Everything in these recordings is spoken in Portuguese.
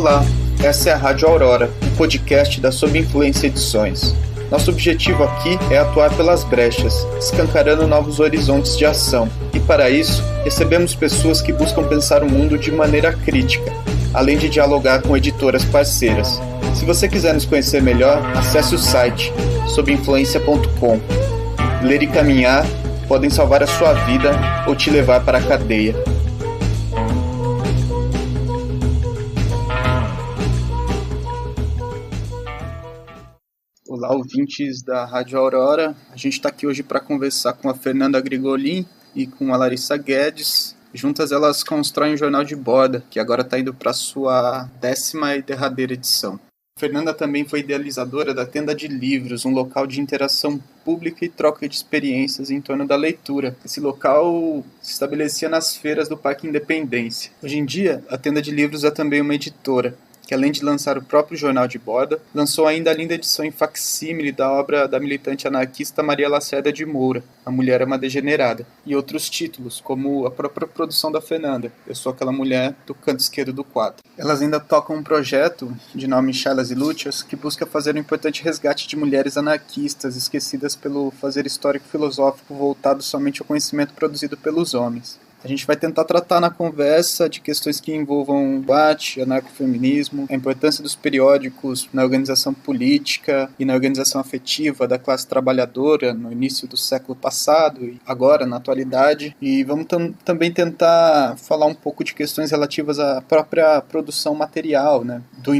Olá, essa é a Rádio Aurora, um podcast da Sob Influência Edições. Nosso objetivo aqui é atuar pelas brechas, escancarando novos horizontes de ação. E para isso, recebemos pessoas que buscam pensar o mundo de maneira crítica, além de dialogar com editoras parceiras. Se você quiser nos conhecer melhor, acesse o site sobinfluencia.com. Ler e caminhar podem salvar a sua vida ou te levar para a cadeia. Olá, ouvintes da Rádio Aurora. A gente está aqui hoje para conversar com a Fernanda Grigolin e com a Larissa Guedes. Juntas elas constroem um jornal de borda, que agora está indo para a sua 10ª e derradeira edição. A Fernanda também foi idealizadora da Tenda de Livros, um local de interação pública e troca de experiências em torno da leitura. Esse local se estabelecia nas feiras do Parque Independência. Hoje em dia, a Tenda de Livros é também uma editora, que além de lançar o próprio jornal de borda, lançou ainda a linda edição em facsímile da obra da militante anarquista Maria Lacerda de Moura, A Mulher é uma Degenerada, e outros títulos, como a própria produção da Fernanda, Eu Sou Aquela Mulher, do canto esquerdo do quadro. Elas ainda tocam um projeto, de nome Chelas e Lúcias, que busca fazer um importante resgate de mulheres anarquistas, esquecidas pelo fazer histórico-filosófico voltado somente ao conhecimento produzido pelos homens. A gente vai tentar tratar na conversa de questões que envolvam arte, anarcofeminismo, a importância dos periódicos na organização política e na organização afetiva da classe trabalhadora no início do século passado e agora, na atualidade. E vamos também tentar falar um pouco de questões relativas à própria produção material, né, do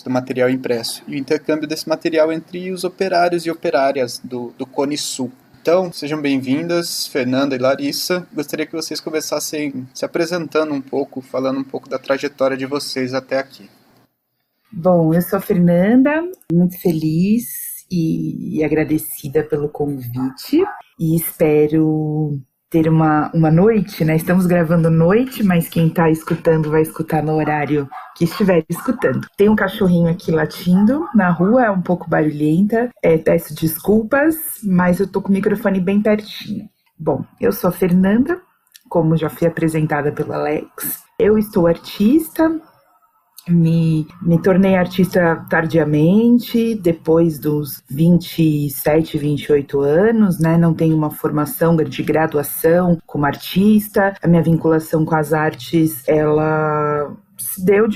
material impresso, e o intercâmbio desse material entre os operários e operárias do Cone Sul. Então, sejam bem-vindas, Fernanda e Larissa. Gostaria que vocês começassem se apresentando um pouco, falando um pouco da trajetória de vocês até aqui. Bom, eu sou a Fernanda, muito feliz e agradecida pelo convite e espero ter uma noite, né? Estamos gravando noite, mas quem está escutando vai escutar no horário que estiver escutando. Tem um cachorrinho aqui latindo na rua, é um pouco barulhenta, peço desculpas, mas eu tô com o microfone bem pertinho. Bom, eu sou a Fernanda, como já fui apresentada pelo Alex. Eu estou artista, me tornei artista tardiamente, depois dos 27, 28 anos, né? Não tenho uma formação de graduação como artista. A minha vinculação com as artes, ela se deu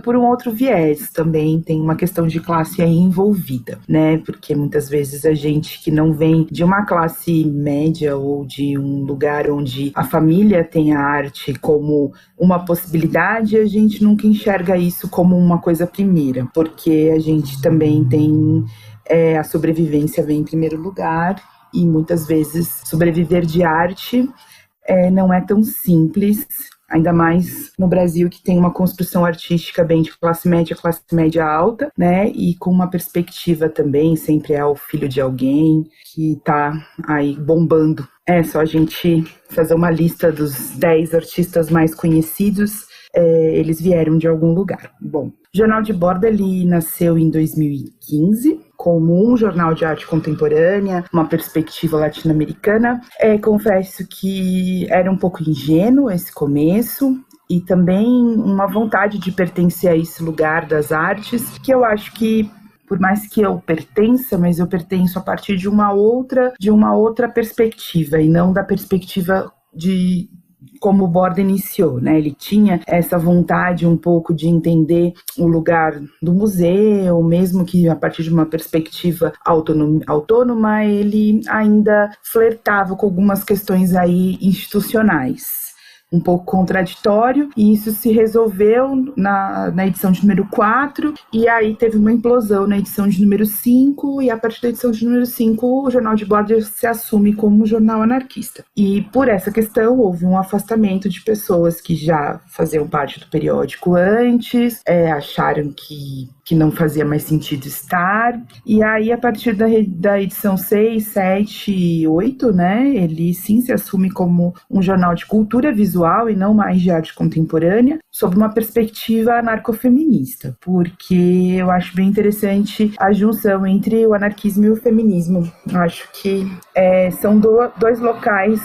por um outro viés também, tem uma questão de classe aí envolvida, né? Porque muitas vezes a gente que não vem de uma classe média ou de um lugar onde a família tem a arte como uma possibilidade, a gente nunca enxerga isso como uma coisa primeira, porque a gente também tem a sobrevivência vem em primeiro lugar e muitas vezes sobreviver de arte não é tão simples. Ainda mais no Brasil, que tem uma construção artística bem de classe média alta, né? E com uma perspectiva também, sempre é o filho de alguém que tá aí bombando. É só a gente fazer uma lista dos 10 artistas mais conhecidos, eles vieram de algum lugar. Bom, o Jornal de Borda, ele nasceu em 2015, como um jornal de arte contemporânea, uma perspectiva latino-americana. Confesso que era um pouco ingênuo esse começo, e também uma vontade de pertencer a esse lugar das artes, que eu acho que, por mais que eu pertença, mas eu pertenço a partir de uma outra perspectiva, e não da perspectiva de como o Borda iniciou, né? Ele tinha essa vontade um pouco de entender o lugar do museu, mesmo que a partir de uma perspectiva autônoma, ele ainda flertava com algumas questões aí institucionais. Um pouco contraditório, e isso se resolveu na edição de número 4, e aí teve uma implosão na edição de número 5, e a partir da edição de número 5, o Jornal de Borda se assume como um jornal anarquista. E por essa questão, houve um afastamento de pessoas que já faziam parte do periódico antes, acharam que não fazia mais sentido estar, e aí a partir da edição 6, 7 e 8, né, ele sim se assume como um jornal de cultura visual e não mais de arte contemporânea, sob uma perspectiva anarcofeminista, porque eu acho bem interessante a junção entre o anarquismo e o feminismo. Eu acho que são dois locais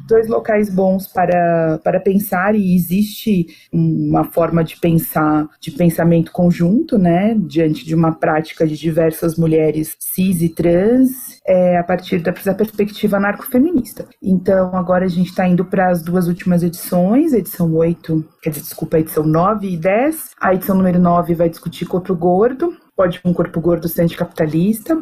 dois locais bons para pensar, e existe uma forma de pensar, de pensamento conjunto, né, diante de uma prática de diversas mulheres cis e trans, a partir da perspectiva anarcofeminista. Então, agora a gente está indo para as duas últimas edições, a edição 9 e 10. A edição número 9 vai discutir corpo gordo, pode um corpo gordo ser anticapitalista.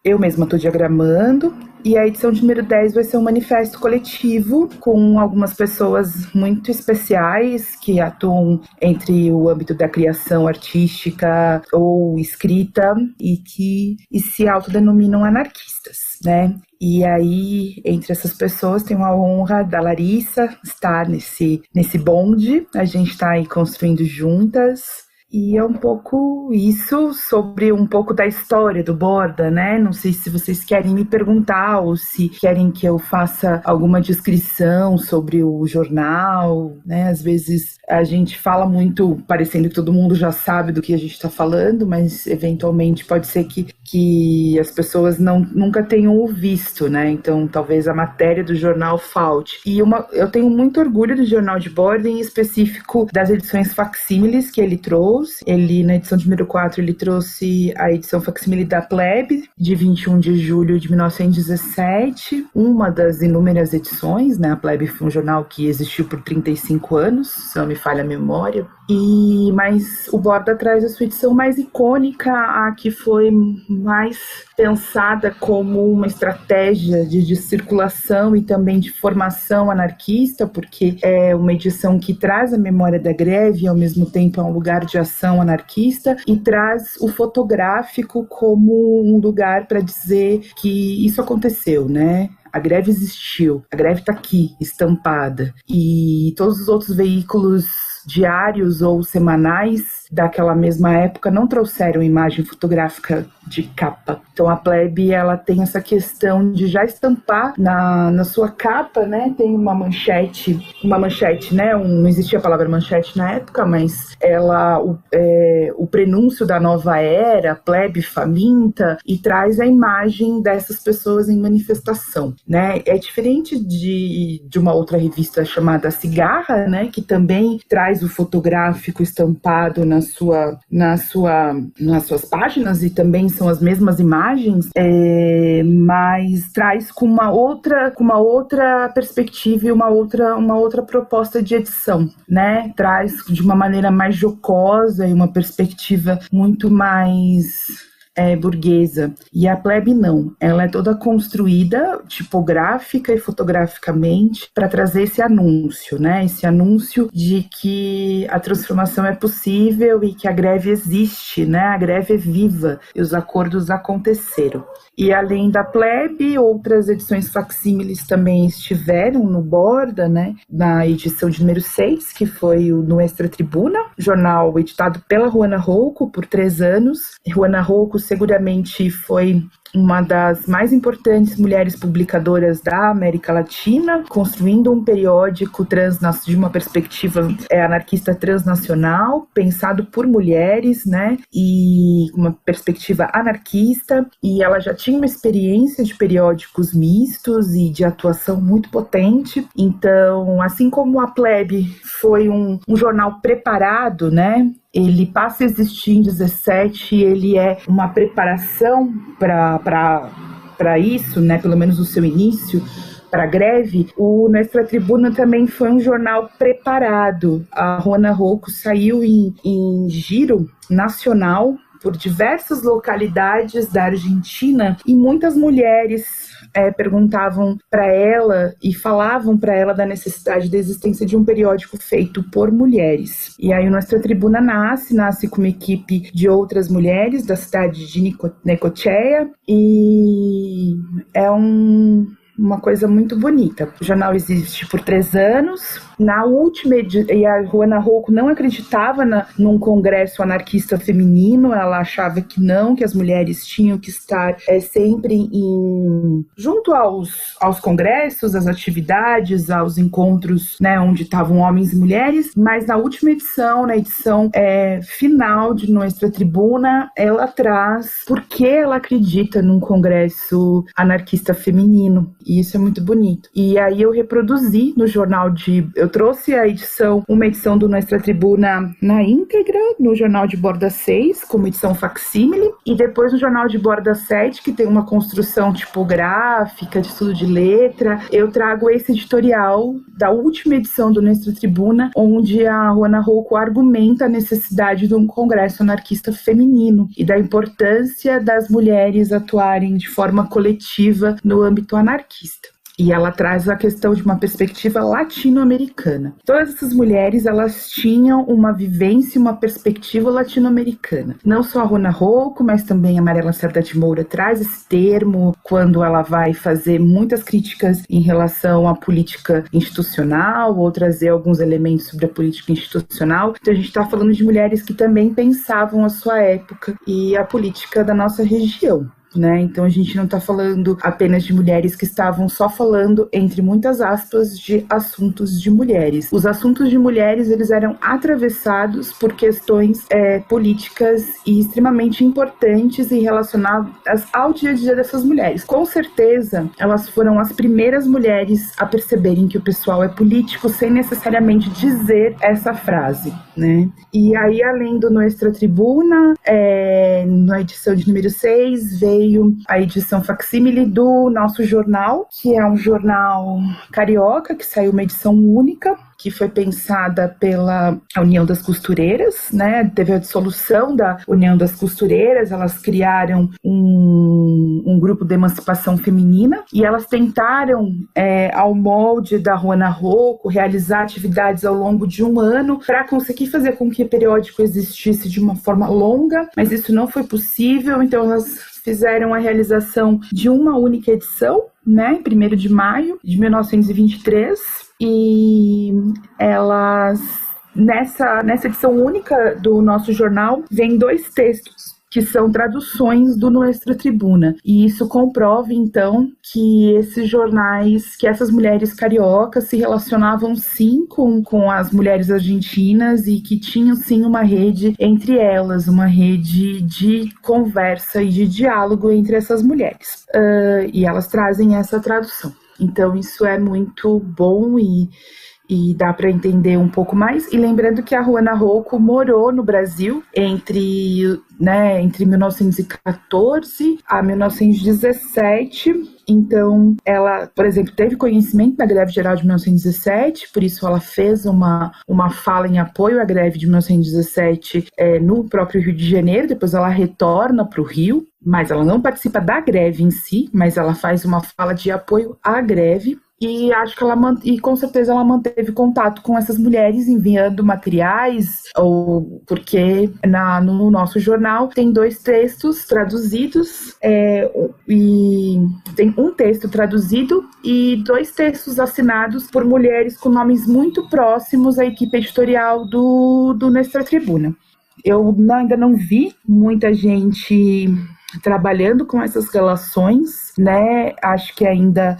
Eu mesma estou diagramando. E a edição de número 10 vai ser um manifesto coletivo com algumas pessoas muito especiais que atuam entre o âmbito da criação artística ou escrita e se autodenominam anarquistas, né? E aí, entre essas pessoas, tem a honra da Larissa estar nesse bonde. A gente está aí construindo juntas. E é um pouco isso, sobre um pouco da história do Borda, né? Não sei se vocês querem me perguntar ou se querem que eu faça alguma descrição sobre o jornal, né? Às vezes a gente fala muito, parecendo que todo mundo já sabe do que a gente está falando, mas eventualmente pode ser que as pessoas nunca tenham visto, né? Então talvez a matéria do jornal falte. E eu tenho muito orgulho do Jornal de Borda, em específico das edições facsímiles que ele trouxe. Ele, na edição de número 4, ele trouxe a edição facsímile da Plebe, de 21 de julho de 1917, uma das inúmeras edições, né? A Plebe foi um jornal que existiu por 35 anos, se não me falha a memória. Mas o Borda traz a sua edição mais icônica, a que foi mais pensada como uma estratégia de circulação e também de formação anarquista, porque é uma edição que traz a memória da greve e ao mesmo tempo é um lugar de ação anarquista, e traz o fotográfico como um lugar para dizer que isso aconteceu, né? A greve existiu, a greve está aqui, estampada, e todos os outros veículos diários ou semanais daquela mesma época não trouxeram imagem fotográfica de capa. Então a Plebe, ela tem essa questão de já estampar na sua capa, né? Tem uma manchete, né? Não existia a palavra manchete na época, mas o prenúncio da nova era, Plebe faminta, e traz a imagem dessas pessoas em manifestação, né? É diferente de uma outra revista chamada Cigarra, né? Que também traz o fotográfico estampado nas suas páginas, e também são as mesmas imagens, mas traz com uma outra perspectiva e uma outra proposta de edição, né? Traz de uma maneira mais jocosa e uma perspectiva muito mais burguesa. E a Plebe não, ela é toda construída tipográfica e fotograficamente para trazer esse anúncio, né? Esse anúncio de que a transformação é possível e que a greve existe, né? A greve é viva e os acordos aconteceram. E além da Plebe, outras edições facsímiles também estiveram no Borda, né? Na edição de número 6, que foi o Nuestra Tribuna, jornal editado pela Juana Rocco por 3 anos. Juana Rocco seguramente foi uma das mais importantes mulheres publicadoras da América Latina, construindo um periódico de uma perspectiva anarquista transnacional, pensado por mulheres, né, e uma perspectiva anarquista, e ela já tinha uma experiência de periódicos mistos e de atuação muito potente. Então, assim como a Plebe foi um jornal preparado, né, ele passa a existir em 17, ele é uma preparação para isso, né, pelo menos o seu início, para a greve. O Nuestra Tribuna também foi um jornal preparado. A Juana Rocco saiu em giro nacional por diversas localidades da Argentina, e muitas mulheres perguntavam para ela e falavam para ela da necessidade da existência de um periódico feito por mulheres. E aí o Nuestra Tribuna nasce com uma equipe de outras mulheres da cidade de Necochea, e é uma coisa muito bonita. O jornal existe por 3 anos. Na última e a Juana Rocco não acreditava num congresso anarquista feminino. Ela achava que não, que as mulheres tinham que estar sempre junto aos congressos, às atividades, aos encontros, né, onde estavam homens e mulheres. Mas na última edição, na edição final de Nuestra Tribuna, ela traz porque ela acredita num congresso anarquista feminino. E isso é muito bonito. E aí eu reproduzi no jornal eu trouxe uma edição do Nuestra Tribuna na íntegra, no jornal de borda 6, como edição facsímile, e depois no jornal de borda 7, que tem uma construção tipográfica, de estudo de letra, eu trago esse editorial da última edição do Nuestra Tribuna, onde a Ruana Rocco argumenta a necessidade de um congresso anarquista feminino e da importância das mulheres atuarem de forma coletiva no âmbito anarquista. E ela traz a questão de uma perspectiva latino-americana. Todas essas mulheres, elas tinham uma vivência, uma perspectiva latino-americana. Não só a Ruana Rocco, mas também a Maria Lacerda de Moura traz esse termo quando ela vai fazer muitas críticas em relação à política institucional, ou trazer alguns elementos sobre a política institucional. Então a gente está falando de mulheres que também pensavam a sua época e a política da nossa região. Né? Então a gente não está falando apenas de mulheres que estavam só falando, entre muitas aspas, de assuntos de mulheres. Os assuntos de mulheres, eles eram atravessados por questões políticas e extremamente importantes e relacionadas ao dia a dia dessas mulheres. Com certeza, elas foram as primeiras mulheres a perceberem que o pessoal é político sem necessariamente dizer essa frase, né? E aí, além do Nuestra Tribuna, na edição de número 6, veio a edição facsímile do nosso jornal, que é um jornal carioca, que saiu uma edição única, que foi pensada pela União das Costureiras, né? Teve a dissolução da União das Costureiras, elas criaram um grupo de emancipação feminina e elas tentaram, ao molde da Ruana Rocco, realizar atividades ao longo de um ano para conseguir fazer com que o periódico existisse de uma forma longa, mas isso não foi possível, então elas fizeram a realização de uma única edição, né, em 1º de maio de 1923, e elas, nessa edição única do nosso jornal, vem 2 textos que são traduções do Nuestra Tribuna. E isso comprova, então, que esses jornais, que essas mulheres cariocas se relacionavam, sim, com as mulheres argentinas e que tinham, sim, uma rede entre elas, uma rede de conversa e de diálogo entre essas mulheres. E elas trazem essa tradução. Então, isso é muito bom e dá para entender um pouco mais. E lembrando que a Ruana Rocco morou no Brasil entre 1914 a 1917. Então, ela, por exemplo, teve conhecimento da greve geral de 1917, por isso ela fez uma fala em apoio à greve de 1917 no próprio Rio de Janeiro. Depois ela retorna para o Rio, mas ela não participa da greve em si, mas ela faz uma fala de apoio à greve. E acho que com certeza ela manteve contato com essas mulheres, enviando materiais, porque no nosso jornal tem 2 textos traduzidos, e tem um texto traduzido e 2 textos assinados por mulheres com nomes muito próximos à equipe editorial do Nuestra Tribuna. Eu ainda não vi muita gente trabalhando com essas relações, né? Acho que ainda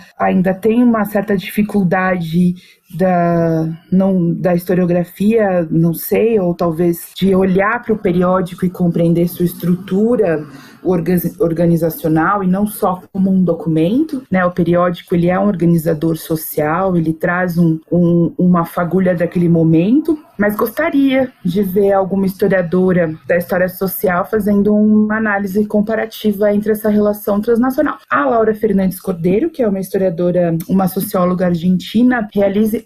tem uma certa dificuldade da historiografia, não sei, ou talvez de olhar para o periódico e compreender sua estrutura organizacional e não só como um documento, né? O periódico, ele é um organizador social, ele traz uma fagulha daquele momento, mas gostaria de ver alguma historiadora da história social fazendo uma análise comparativa entre essa relação transnacional. A Laura Fernandes Cordeiro, que é uma historiadora, uma socióloga argentina, realiza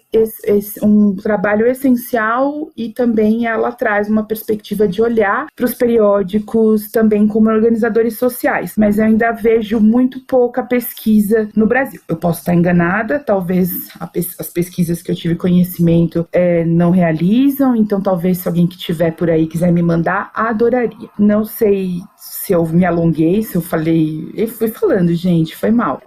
um trabalho essencial e também ela traz uma perspectiva de olhar para os periódicos também como organizadores sociais, mas eu ainda vejo muito pouca pesquisa no Brasil. Eu posso estar enganada, talvez as pesquisas que eu tive conhecimento não realizam, então talvez se alguém que estiver por aí quiser me mandar, adoraria. Não sei se eu me alonguei, se eu falei... Eu fui falando, gente, foi mal.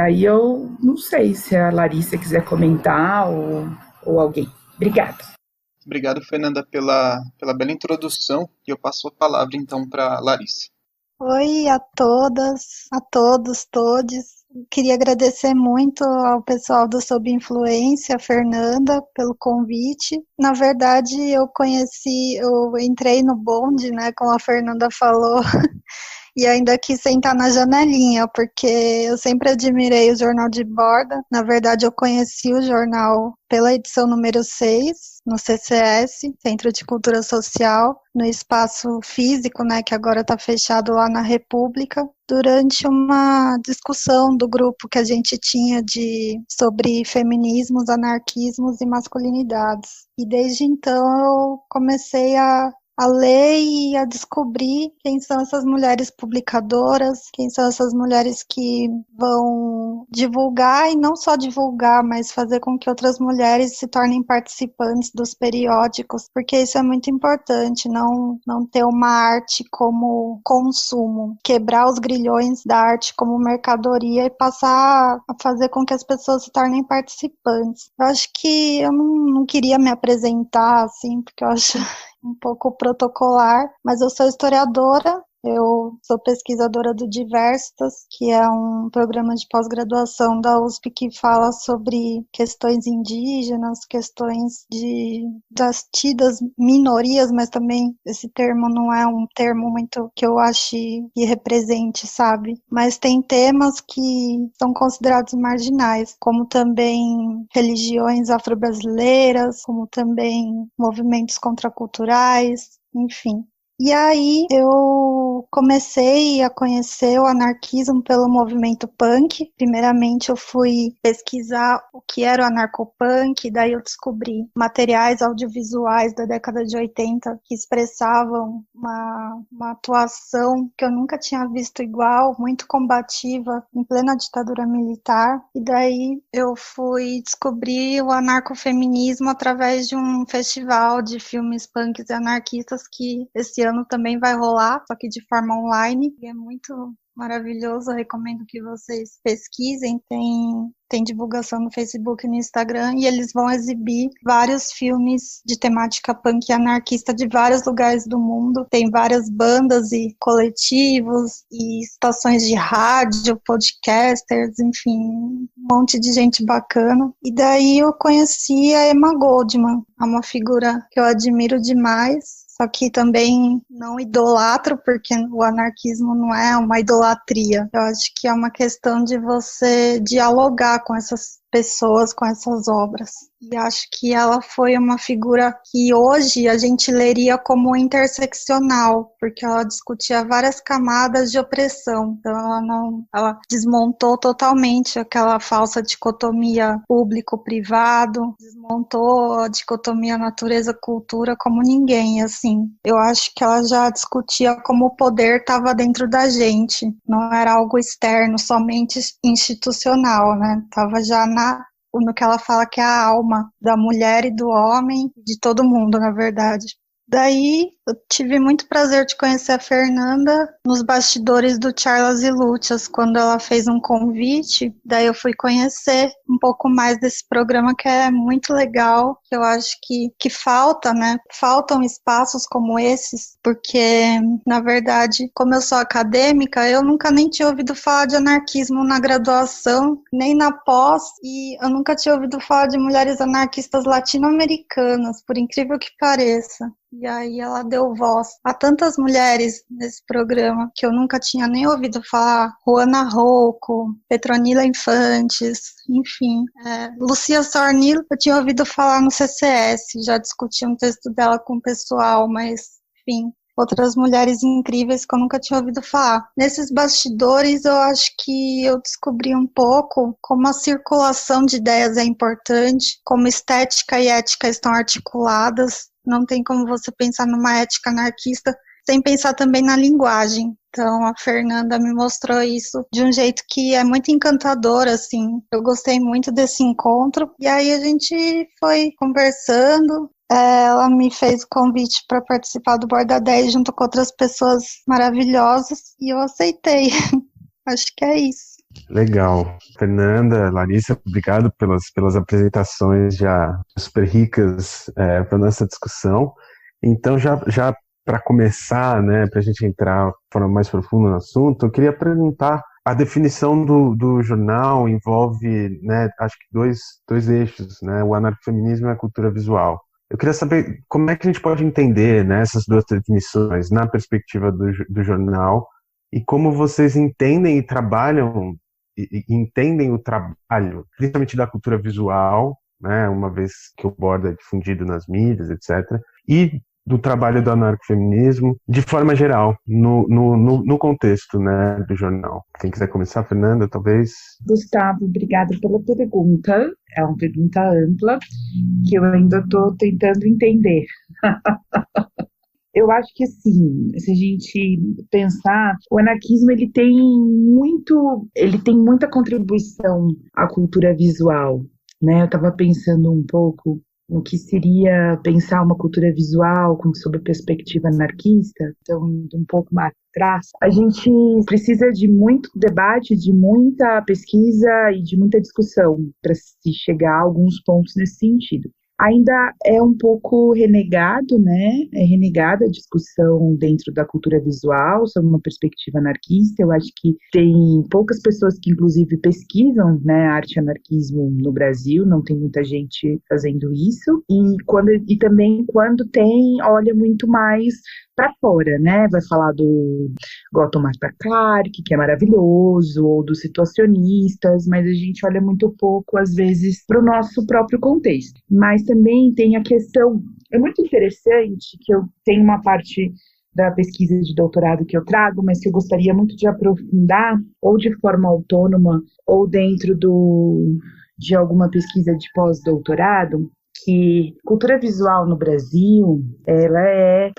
Aí eu não sei se a Larissa quiser comentar ou alguém. Obrigada. Obrigado, Fernanda, pela bela introdução. E eu passo a palavra, então, para Larissa. Oi a todas, a todos, todes. Queria agradecer muito ao pessoal do Sob Influência, a Fernanda, pelo convite. Na verdade, eu entrei no bonde, né, como a Fernanda falou, E ainda quis sentar na janelinha, porque eu sempre admirei o Jornal de Borda. Na verdade, eu conheci o jornal pela edição número 6, no CCS, Centro de Cultura Social, no espaço físico, né, que agora está fechado lá na República, durante uma discussão do grupo que a gente tinha sobre feminismos, anarquismos e masculinidades. E desde então eu comecei a ler e a descobrir quem são essas mulheres publicadoras, quem são essas mulheres que vão divulgar, e não só divulgar, mas fazer com que outras mulheres se tornem participantes dos periódicos, porque isso é muito importante, não ter uma arte como consumo, quebrar os grilhões da arte como mercadoria e passar a fazer com que as pessoas se tornem participantes. Eu acho que eu não queria me apresentar assim, porque eu acho um pouco protocolar, mas eu sou historiadora, eu sou pesquisadora do Diversitas, que é um programa de pós-graduação da USP que fala sobre questões indígenas, questões das tidas minorias, mas também esse termo não é um termo muito que eu ache que represente, sabe? Mas tem temas que são considerados marginais, como também religiões afro-brasileiras, como também movimentos contraculturais, enfim. E aí eu comecei a conhecer o anarquismo pelo movimento punk. Primeiramente eu fui pesquisar o que era o anarcopunk, daí eu descobri materiais audiovisuais da década de 80 que expressavam uma atuação que eu nunca tinha visto igual, muito combativa, em plena ditadura militar. E daí eu fui descobrir o anarcofeminismo através de um festival de filmes punks e anarquistas que esse ano também vai rolar, só que de forma online, e é muito maravilhoso, eu recomendo que vocês pesquisem, tem divulgação no Facebook e no Instagram, e eles vão exibir vários filmes de temática punk e anarquista de vários lugares do mundo, tem várias bandas e coletivos, e estações de rádio, podcasters, enfim, um monte de gente bacana, e daí eu conheci a Emma Goldman, é uma figura que eu admiro demais, só que também não idolatro, porque o anarquismo não é uma idolatria. Eu acho que é uma questão de você dialogar com essas pessoas, com essas obras. E acho que ela foi uma figura que hoje a gente leria como interseccional, porque ela discutia várias camadas de opressão. Então ela desmontou totalmente aquela falsa dicotomia público-privado, desmontou a dicotomia natureza-cultura como ninguém, assim. Eu acho que ela já discutia como o poder estava dentro da gente, não era algo externo, somente institucional, né? Estava já no que ela fala que é a alma da mulher e do homem, de todo mundo, na verdade. Daí, eu tive muito prazer de conhecer a Fernanda nos bastidores do Charlas e Luchas, quando ela fez um convite, daí eu fui conhecer um pouco mais desse programa que é muito legal, que eu acho que falta, né? Faltam espaços como esses, porque, na verdade, como eu sou acadêmica, eu nunca nem tinha ouvido falar de anarquismo na graduação, nem na pós, e eu nunca tinha ouvido falar de mulheres anarquistas latino-americanas, por incrível que pareça. E aí ela deu voz a tantas mulheres nesse programa que eu nunca tinha nem ouvido falar. Juana Rocco, Petronila Infantes, enfim. Lucia Sornil eu tinha ouvido falar no CCS, já discuti um texto dela com o pessoal, mas enfim. Outras mulheres incríveis que eu nunca tinha ouvido falar. Nesses bastidores, eu acho que eu descobri um pouco como a circulação de ideias é importante, como estética e ética estão articuladas. Não tem como você pensar numa ética anarquista sem pensar também na linguagem. Então, a Fernanda me mostrou isso de um jeito que é muito encantador, assim. Eu gostei muito desse encontro. E aí a gente foi conversando. Ela me fez o convite para participar do Borda 10 junto com outras pessoas maravilhosas e eu aceitei. Acho que é isso. Legal. Fernanda, Larissa, obrigado pelas apresentações já super ricas para nossa discussão. Então, já para começar, né, para a gente entrar de forma mais profunda no assunto, eu queria perguntar, a definição do jornal envolve, né, acho que dois eixos, né, o anarcofeminismo e a cultura visual. Eu queria saber como é que a gente pode entender, né, essas duas definições na perspectiva do jornal e como vocês entendem e trabalham, e entendem o trabalho, principalmente da cultura visual, né, uma vez que o Borda é difundido nas mídias, etc., e do trabalho do anarcofeminismo, de forma geral, no contexto, né, do jornal. Quem quiser começar, Fernanda, talvez. Gustavo, obrigada pela pergunta. É uma pergunta ampla que eu ainda estou tentando entender. Eu acho que, assim, se a gente pensar, o anarquismo ele tem muita contribuição à cultura visual, né? Eu estava pensando um pouco no que seria pensar uma cultura visual sob a perspectiva anarquista, então indo um pouco mais atrás. A gente precisa de muito debate, de muita pesquisa e de muita discussão para se chegar a alguns pontos nesse sentido. Ainda é um pouco renegado, né? É renegada a discussão dentro da cultura visual sobre uma perspectiva anarquista. Eu acho que tem poucas pessoas que, inclusive, pesquisam, né, arte e anarquismo no Brasil. Não tem muita gente fazendo isso. E também quando tem, olha muito mais para fora, né? Vai falar do Gotto Marta Clark, que é maravilhoso, ou dos situacionistas, mas a gente olha muito pouco, às vezes, para o nosso próprio contexto. Mas também tem a questão, é muito interessante que eu tenho uma parte da pesquisa de doutorado que eu trago, mas que eu gostaria muito de aprofundar, ou de forma autônoma, ou dentro de alguma pesquisa de pós-doutorado, que cultura visual no Brasil, ela é,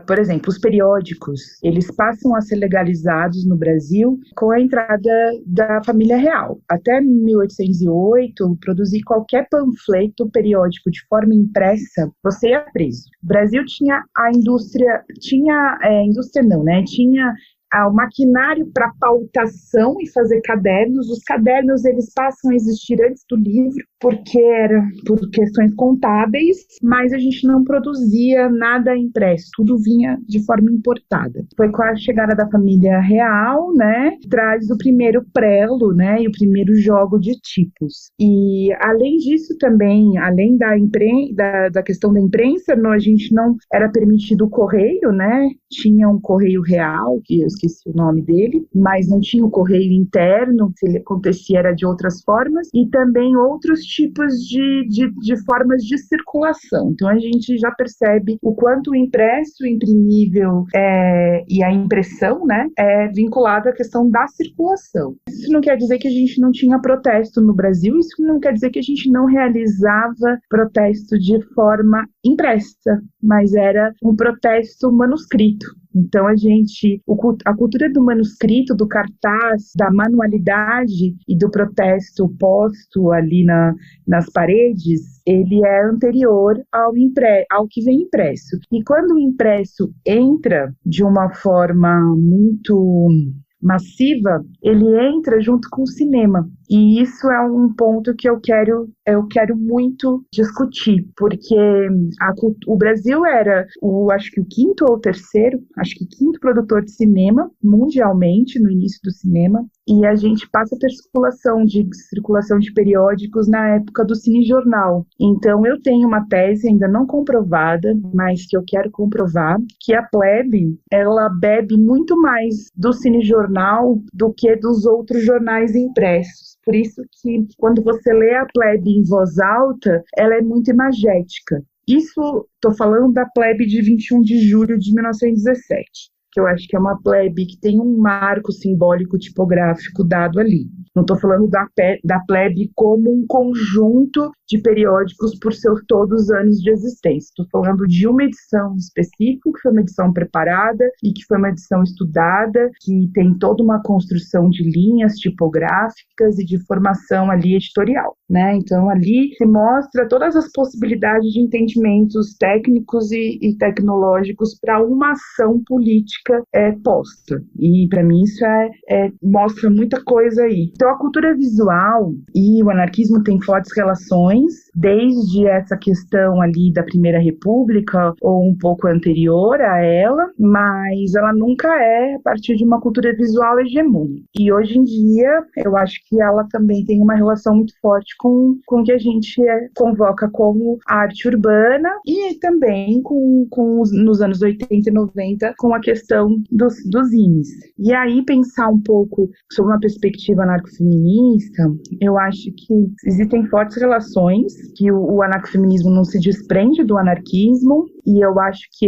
por exemplo, os periódicos, eles passam a ser legalizados no Brasil com a entrada da família real. Até 1808, produzir qualquer panfleto periódico de forma impressa, você ia preso. O Brasil tinha o maquinário para pautação e fazer cadernos. Os cadernos, eles passam a existir antes do livro, porque era por questões contábeis, mas a gente não produzia nada impresso, tudo vinha de forma importada. Foi com a chegada da família real, né, traz o primeiro prelo, né, e o primeiro jogo de tipos. E além disso também, além da questão da imprensa, a gente não era permitido o correio, né, tinha um correio real, que eu esqueci o nome dele, mas não tinha o correio interno, se ele acontecia era de outras formas, e também outros tipos de formas de circulação. Então a gente já percebe o quanto o impresso, o imprimível e a impressão, né, é vinculado à questão da circulação. Isso não quer dizer que a gente não tinha protesto no Brasil, isso não quer dizer que a gente não realizava protesto de forma impressa, mas era um protesto manuscrito. Então a cultura do manuscrito, do cartaz, da manualidade e do protesto posto ali nas paredes, ele é anterior ao que vem impresso. E quando o impresso entra de uma forma muito massiva, ele entra junto com o cinema. E isso é um ponto que eu quero muito discutir, porque o Brasil era acho que o quinto produtor de cinema mundialmente no início do cinema, e a gente passa a ter circulação de periódicos na época do cinejornal. Então eu tenho uma tese ainda não comprovada, mas que eu quero comprovar, que a plebe, ela bebe muito mais do cinejornal do que dos outros jornais impressos. Por isso que quando você lê a plebe em voz alta, ela é muito imagética. Isso, estou falando da plebe de 21 de julho de 1917, que eu acho que é uma plebe que tem um marco simbólico tipográfico dado ali. Não estou falando da plebe como um conjunto de periódicos por todos os anos de existência. Estou falando de uma edição específica, que foi uma edição preparada e que foi uma edição estudada, que tem toda uma construção de linhas tipográficas e de formação ali editorial, né? Então ali se mostra todas as possibilidades de entendimentos técnicos e tecnológicos para uma ação política posta. E para mim isso mostra muita coisa aí. Então a cultura visual e o anarquismo têm fortes relações, desde essa questão ali da Primeira República ou um pouco anterior a ela, mas ela nunca é a partir de uma cultura visual hegemônica. E hoje em dia eu acho que ela também tem uma relação muito forte com o que a gente convoca como arte urbana, e também nos anos 80 e 90 com a questão questão dos zines. E aí pensar um pouco sobre uma perspectiva anarcofeminista, eu acho que existem fortes relações, que o anarcofeminismo não se desprende do anarquismo, e eu acho que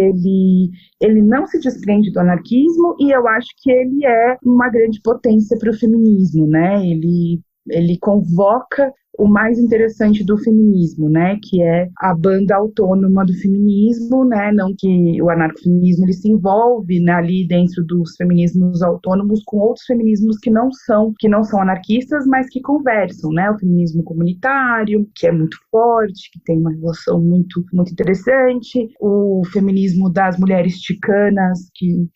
ele não se desprende do anarquismo, e eu acho que ele é uma grande potência para o feminismo, né? Ele convoca o mais interessante do feminismo, né, que é a banda autônoma do feminismo, né, não que o anarcofeminismo ele se envolve, né, ali dentro dos feminismos autônomos com outros feminismos que não são anarquistas, mas que conversam, né, o feminismo comunitário, que é muito forte, que tem uma relação muito, muito interessante, o feminismo das mulheres chicanas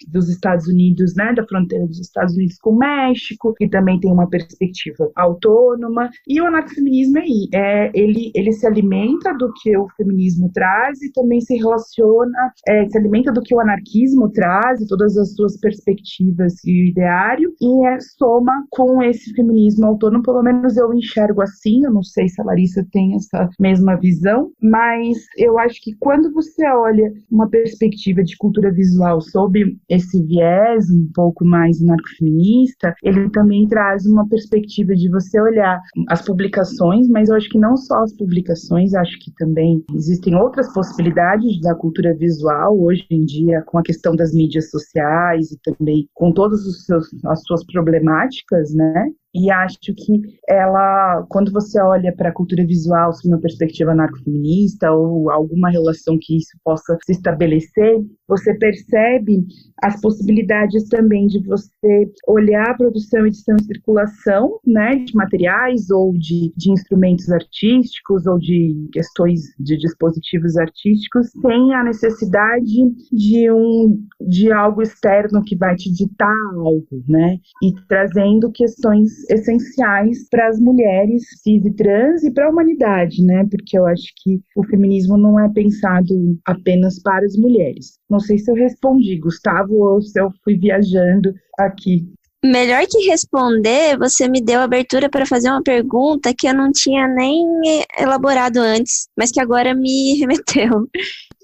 dos Estados Unidos, né, da fronteira dos Estados Unidos com o México, que também tem uma perspectiva autônoma, e o anarcofeminismo ele se alimenta do que o feminismo traz e também se se alimenta do que o anarquismo traz e todas as suas perspectivas e o ideário, e soma com esse feminismo autônomo, pelo menos eu enxergo assim, eu não sei se a Larissa tem essa mesma visão, mas eu acho que quando você olha uma perspectiva de cultura visual sob esse viés um pouco mais anarcofeminista, ele também traz uma perspectiva de você olhar as publicações, mas eu acho que não só as publicações, acho que também existem outras possibilidades da cultura visual hoje em dia, com a questão das mídias sociais e também com todas as suas problemáticas, né? E acho que quando você olha para a cultura visual sob uma perspectiva anarcofeminista ou alguma relação que isso possa se estabelecer, você percebe as possibilidades também de você olhar a produção, edição e circulação, né, de materiais ou de instrumentos artísticos ou de questões de dispositivos artísticos, sem a necessidade de algo externo que vai te ditar algo, né, e trazendo questões essenciais para as mulheres cis e trans e para a humanidade, né? Porque eu acho que o feminismo não é pensado apenas para as mulheres. Não sei se eu respondi, Gustavo, ou se eu fui viajando aqui. Melhor que responder, você me deu abertura para fazer uma pergunta que eu não tinha nem elaborado antes, mas que agora me remeteu.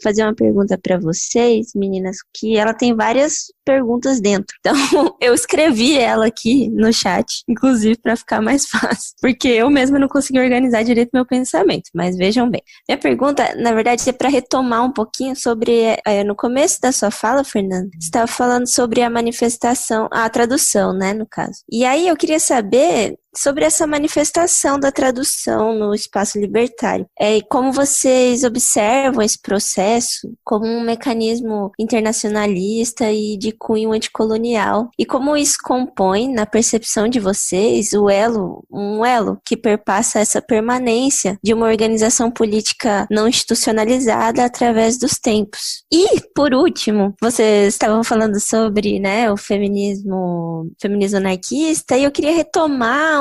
Fazer uma pergunta para vocês, meninas, que ela tem várias perguntas dentro. Então, eu escrevi ela aqui no chat, inclusive para ficar mais fácil, porque eu mesma não consegui organizar direito meu pensamento, mas vejam bem. Minha pergunta, na verdade, é para retomar um pouquinho sobre, no começo da sua fala, Fernanda, você estava falando sobre a manifestação, a tradução, né, no caso. E aí eu queria saber sobre essa manifestação da tradução no espaço libertário. Como vocês observam esse processo como um mecanismo internacionalista e de cunho anticolonial, e como isso compõe, na percepção de vocês, um elo que perpassa essa permanência de uma organização política não institucionalizada através dos tempos. E, por último, vocês estavam falando sobre, né, o feminismo anarquista, e eu queria retomar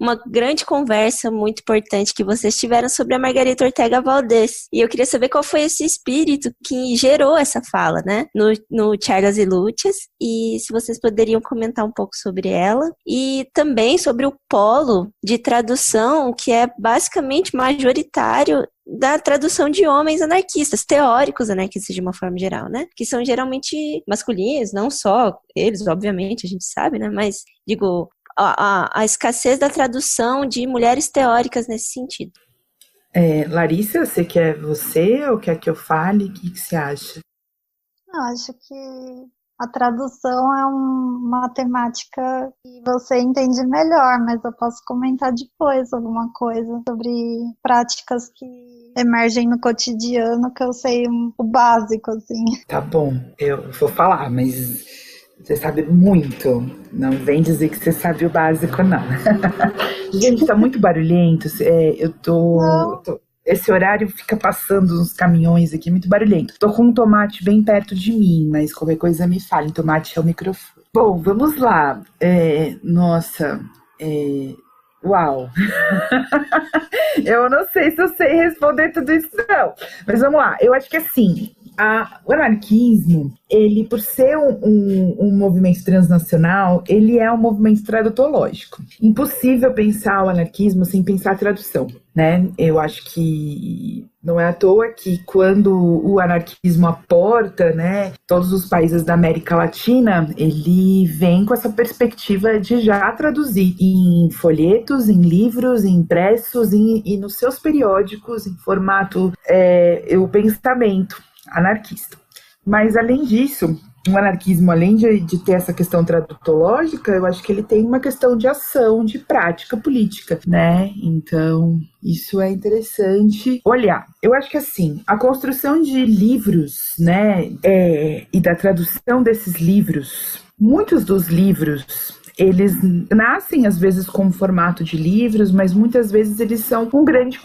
uma grande conversa muito importante que vocês tiveram sobre a Margarita Ortega Valdez. E eu queria saber qual foi esse espírito que gerou essa fala, né, no Charlas e Lúcias, e se vocês poderiam comentar um pouco sobre ela, e também sobre o polo de tradução que é basicamente majoritário da tradução de homens anarquistas, teóricos anarquistas de uma forma geral, né? Que são geralmente masculinos, não só eles, obviamente, a gente sabe, né? Mas, digo, a escassez da tradução de mulheres teóricas nesse sentido. Larissa, você quer ou quer que eu fale? O que você acha? Eu acho que a tradução é uma temática que você entende melhor, mas eu posso comentar depois alguma coisa sobre práticas que emergem no cotidiano, que eu sei o básico, assim. Tá bom, eu vou falar, mas você sabe muito. Não vem dizer que você sabe o básico, não. Gente, tá muito barulhento. Esse horário fica passando uns caminhões aqui, muito barulhento. Tô com um tomate bem perto de mim, mas qualquer coisa me fale. Tomate é o microfone. Bom, vamos lá. Uau! Eu não sei se eu sei responder tudo isso, não. Mas vamos lá. Eu acho que assim, o anarquismo, ele, por ser um movimento transnacional, ele é um movimento tradutológico. Impossível pensar o anarquismo sem pensar a tradução, né? Eu acho que Não é à toa que quando o anarquismo aporta, né, todos os países da América Latina, ele vem com essa perspectiva de já traduzir em folhetos, em livros, em impressos e nos seus periódicos em formato o pensamento anarquista. Mas além disso, o anarquismo, além de ter essa questão tradutológica, eu acho que ele tem uma questão de ação, de prática política, né? Então, isso é interessante olhar. Eu acho que, assim, a construção de livros, né, e da tradução desses livros, muitos dos livros, eles nascem, às vezes, como formato de livros, mas muitas vezes eles são um grande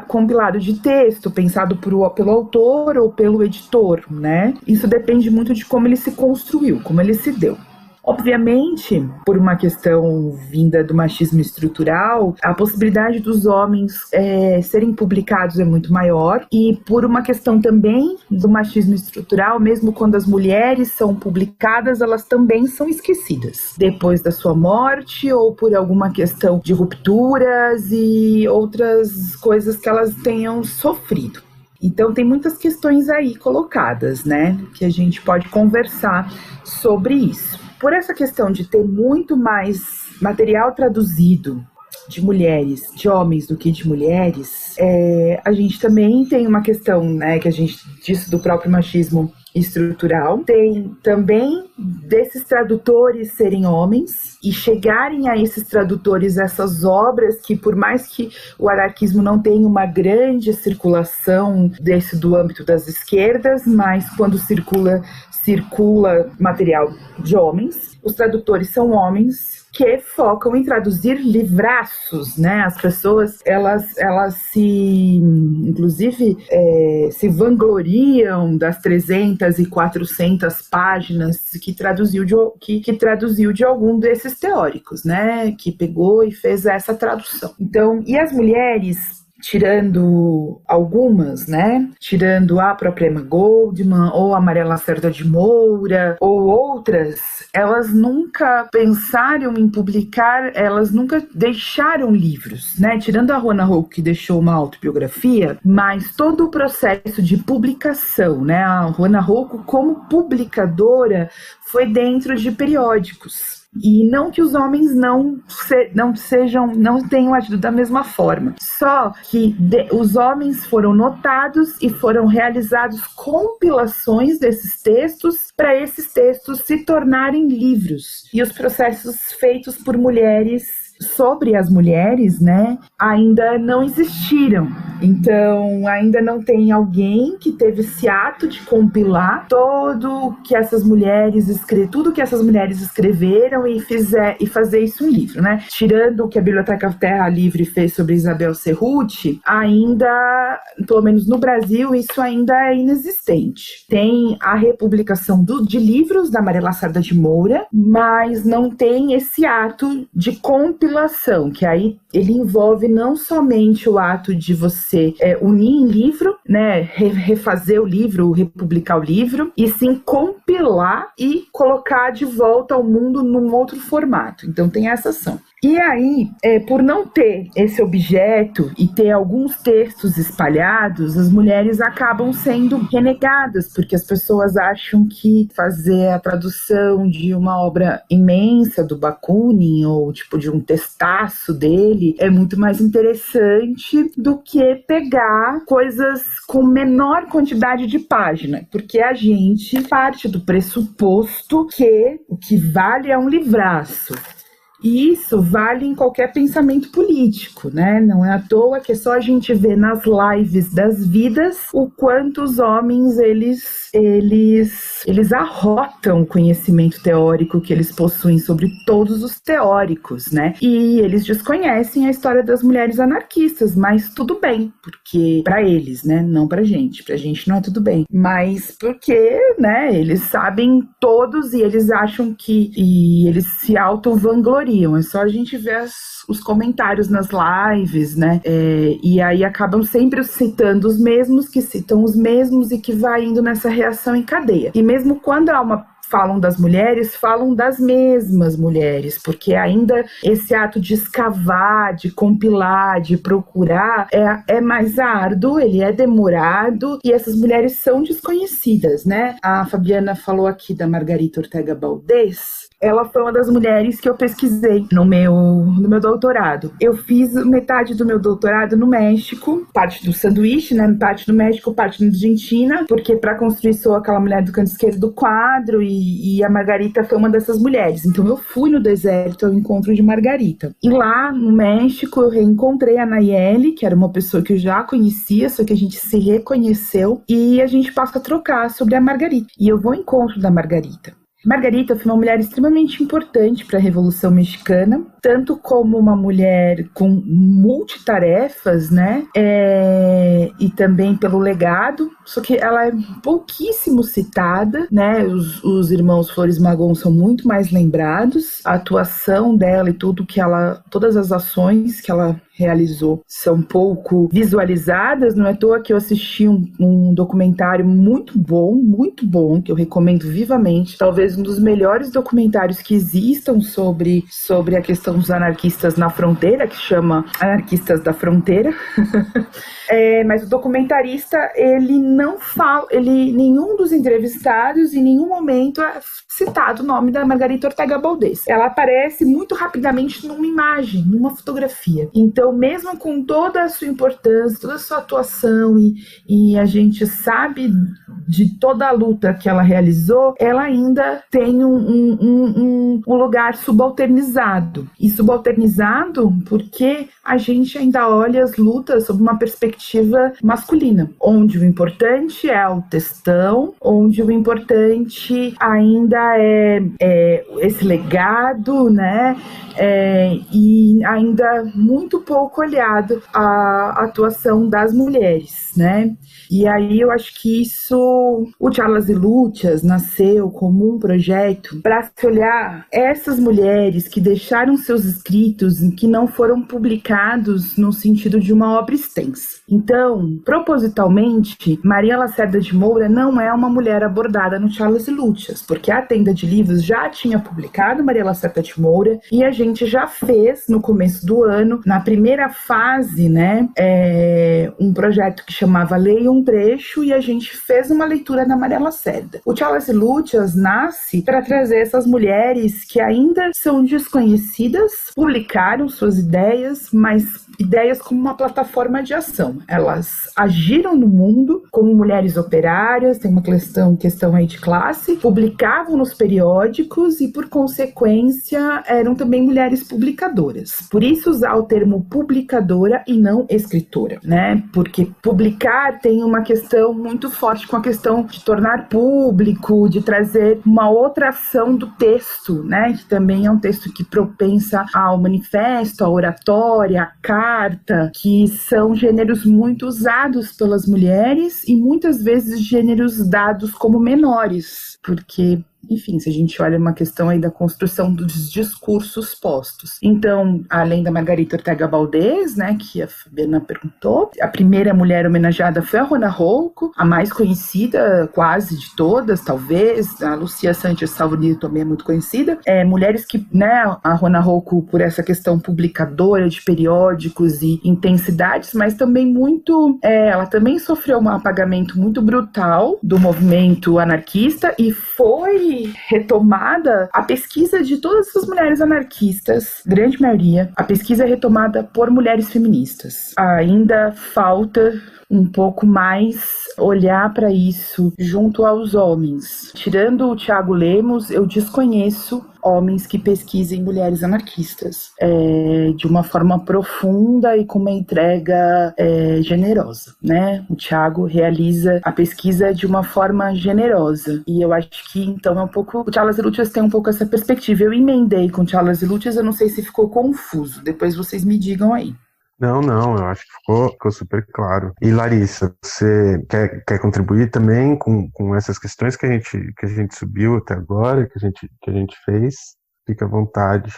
compilado de texto, pensado pelo autor ou pelo editor, né? Isso depende muito de como ele se construiu, como ele se deu. Obviamente, por uma questão vinda do machismo estrutural, a possibilidade dos homens serem publicados é muito maior, e por uma questão também do machismo estrutural, mesmo quando as mulheres são publicadas, elas também são esquecidas depois da sua morte, ou por alguma questão de rupturas e outras coisas que elas tenham sofrido. Então tem muitas questões aí colocadas, né, que a gente pode conversar sobre isso. Por essa questão de ter muito mais material traduzido de mulheres, de homens do que de mulheres, a gente também tem uma questão, né, que a gente disse do próprio machismo estrutural. Tem também desses tradutores serem homens e chegarem a esses tradutores essas obras que, por mais que o anarquismo não tenha uma grande circulação do âmbito das esquerdas, mas quando circula material de homens, os tradutores são homens que focam em traduzir livraços, né? As pessoas, elas inclusive, se vangloriam das 300 e 400 páginas que traduziu de algum desses teóricos, né? Que pegou e fez essa tradução. Então, e as mulheres, tirando algumas, né? Tirando a própria Emma Goldman ou a Maria Lacerda de Moura ou outras, elas nunca pensaram em publicar, elas nunca deixaram livros, né? Tirando a Ruana Rocco, que deixou uma autobiografia, mas todo o processo de publicação, né? A Ruana Rocco, como publicadora, foi dentro de periódicos. E não que os homens não tenham agido da mesma forma, só que os homens foram notados e foram realizados compilações desses textos para esses textos se tornarem livros. E os processos feitos por mulheres sobre as mulheres, né, ainda não existiram. Então, ainda não tem alguém que teve esse ato de compilar tudo que essas mulheres escreveram e fazer isso um livro, né? Tirando o que a Biblioteca Terra Livre fez sobre Isabel Cerruti, ainda, pelo menos no Brasil, isso ainda é inexistente. Tem a republicação de livros da Maria Lacerda de Moura, mas não tem esse ato de compilação, que aí ele envolve não somente o ato de você unir em livro, né, refazer o livro, republicar o livro, e sim compilar e colocar de volta ao mundo num outro formato. Então tem essa ação. E aí, por não ter esse objeto e ter alguns textos espalhados, as mulheres acabam sendo renegadas, porque as pessoas acham que fazer a tradução de uma obra imensa do Bakunin, ou tipo de um textaço dele, é muito mais interessante do que pegar coisas com menor quantidade de página, porque a gente parte do pressuposto que o que vale é um livraço. E isso vale em qualquer pensamento político, né? Não é à toa que é só a gente ver nas lives das vidas o quanto os homens, eles arrotam o conhecimento teórico que eles possuem sobre todos os teóricos, né? E eles desconhecem a história das mulheres anarquistas, mas tudo bem, porque para eles, né? Não pra gente não é tudo bem. Mas porque, né? Eles sabem todos e eles acham e eles se auto-vangloriam. É só a gente ver os comentários nas lives, né? E aí acabam sempre citando os mesmos, que citam os mesmos e que vai indo nessa reação em cadeia. E mesmo quando há uma falam das mulheres, falam das mesmas mulheres, porque ainda esse ato de escavar, de compilar, de procurar é mais árduo, ele é demorado e essas mulheres são desconhecidas, né? A Fabiana falou aqui da Margarita Ortega Valdez. Ela foi uma das mulheres que eu pesquisei no meu doutorado. Eu fiz metade do meu doutorado no México, parte do sanduíche, né? Parte no México, parte na Argentina, porque para construir Sou Aquela Mulher do Canto Esquerdo do quadro, e a Margarita foi uma dessas mulheres. Então eu fui no deserto ao encontro de Margarita. E lá no México eu reencontrei a Nayeli, que era uma pessoa que eu já conhecia, só que a gente se reconheceu e a gente passa a trocar sobre a Margarita. E eu vou ao encontro da Margarita. Margarita foi uma mulher extremamente importante para a Revolução Mexicana, tanto como uma mulher com multitarefas, né? E também pelo legado, só que ela é pouquíssimo citada, né? Os irmãos Flores Magón são muito mais lembrados. A atuação dela e todas as ações que ela realizou são pouco visualizadas. Não é à toa que eu assisti um documentário muito bom, que eu recomendo vivamente, talvez um dos melhores documentários que existam sobre a questão dos anarquistas na fronteira, que chama Anarquistas da Fronteira. Mas o documentarista, ele não fala, nenhum dos entrevistados em nenhum momento é citado o nome da Margarita Ortega Valdez. Ela aparece muito rapidamente numa imagem, numa fotografia. Então, mesmo com toda a sua importância, toda a sua atuação, e a gente sabe de toda a luta que ela realizou, ela ainda tem um lugar subalternizado. E subalternizado porque a gente ainda olha as lutas sob uma perspectiva masculina, onde o importante é o textão, onde o importante ainda é esse legado, né? E ainda muito pouco olhado a atuação das mulheres, né? E aí eu acho que o Charlas e Luchas nasceu como um projeto para se olhar essas mulheres que deixaram seus escritos que não foram publicados no sentido de uma obra extensa. Então, propositalmente, Maria Lacerda de Moura não é uma mulher abordada no Charlas e Luchas, porque a Tenda de Livros já tinha publicado Maria Lacerda de Moura e a gente já fez no começo do ano, na primeira fase, né, um projeto que chamava Leia um Trecho, e a gente fez uma leitura da Maria Lacerda. O Charlas e Luchas nasce para trazer essas mulheres que ainda são desconhecidas, publicaram suas ideias, mas ideias como uma plataforma de ação. Elas agiram no mundo como mulheres operárias, tem uma questão aí de classe, publicavam nos periódicos e, por consequência, eram também mulheres publicadoras. Por isso usar o termo publicadora e não escritora, né? Porque publicar tem uma questão muito forte com a questão de tornar público, de trazer uma outra ação do texto, né? Que também é um texto que propensa ao manifesto, à oratória, à carta, que são gêneros muito usados pelas mulheres e muitas vezes gêneros dados como menores, porque, enfim, se a gente olha uma questão aí da construção dos discursos postos. Então, além da Margarita Ortega Valdez, né, que a Fabiana perguntou, a primeira mulher homenageada foi a Rona Rouco, a mais conhecida quase de todas, talvez, a Lucia Sánchez Salvador também é muito conhecida. Mulheres que, né, a Rona Rouco por essa questão publicadora de periódicos e intensidades, mas também ela também sofreu um apagamento muito brutal do movimento anarquista e foi retomada a pesquisa de todas essas mulheres anarquistas, grande maioria, a pesquisa é retomada por mulheres feministas. Ainda falta um pouco mais olhar para isso junto aos homens. Tirando o Thiago Lemos, eu desconheço homens que pesquisem mulheres anarquistas de uma forma profunda e com uma entrega generosa, né? O Thiago realiza a pesquisa de uma forma generosa e eu acho que então é um pouco, o Charlas e Luchas tem um pouco essa perspectiva. Eu emendei com Charlas e Luchas, eu não sei se ficou confuso, depois vocês me digam aí. Não, eu acho que ficou super claro. E Larissa, você quer contribuir também com essas questões que a gente subiu até agora, que a gente fez? Fica à vontade.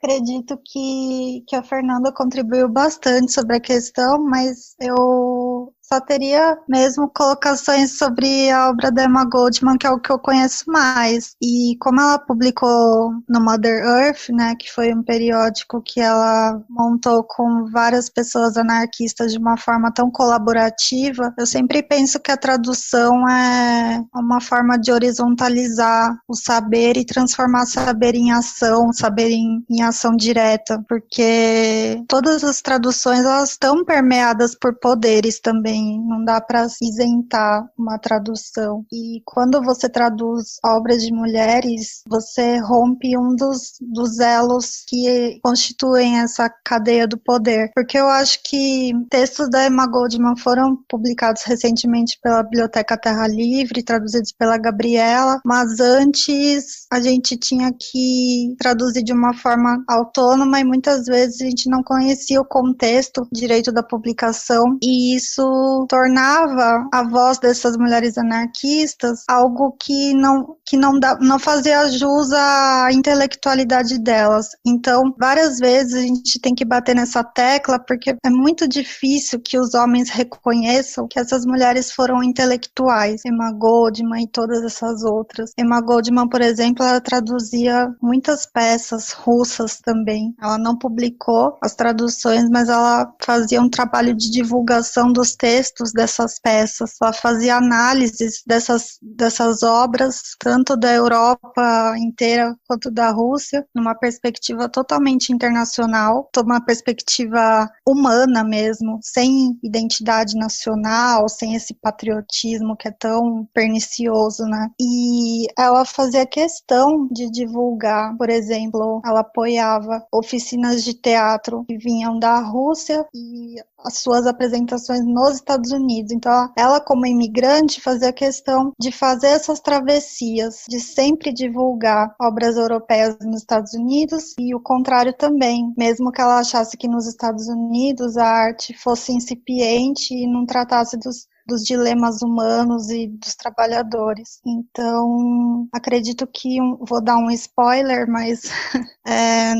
Acredito que a Fernanda contribuiu bastante sobre a questão, mas eu Só teria mesmo colocações sobre a obra da Emma Goldman, que é o que eu conheço mais. E como ela publicou no Mother Earth, né, que foi um periódico que ela montou com várias pessoas anarquistas de uma forma tão colaborativa, eu sempre penso que a tradução é uma forma de horizontalizar o saber e transformar saber em ação, saber em ação direta, porque todas as traduções elas estão permeadas por poderes também. Não dá para isentar uma tradução. E quando você traduz obras de mulheres, você rompe um dos elos que constituem essa cadeia do poder. Porque eu acho que textos da Emma Goldman foram publicados recentemente pela Biblioteca Terra Livre, traduzidos pela Gabriela, mas antes a gente tinha que traduzir de uma forma autônoma e muitas vezes a gente não conhecia o contexto direito da publicação, e isso tornava a voz dessas mulheres anarquistas algo que não fazia jus à intelectualidade delas. Então, várias vezes a gente tem que bater nessa tecla, porque é muito difícil que os homens reconheçam que essas mulheres foram intelectuais. Emma Goldman e todas essas outras. Emma Goldman, por exemplo, ela traduzia muitas peças russas também. Ela não publicou as traduções, mas ela fazia um trabalho de divulgação dos textos dessas peças. Ela fazia análises dessas obras, tanto da Europa inteira quanto da Rússia, numa perspectiva totalmente internacional, uma perspectiva humana mesmo, sem identidade nacional, sem esse patriotismo que é tão pernicioso, né? E ela fazia questão de divulgar, por exemplo, ela apoiava oficinas de teatro que vinham da Rússia e as suas apresentações nos Estados Unidos. Então, ela como imigrante fazia questão de fazer essas travessias, de sempre divulgar obras europeias nos Estados Unidos e o contrário também, mesmo que ela achasse que nos Estados Unidos a arte fosse incipiente e não tratasse dos dilemas humanos e dos trabalhadores. Então, acredito que, vou dar um spoiler, mas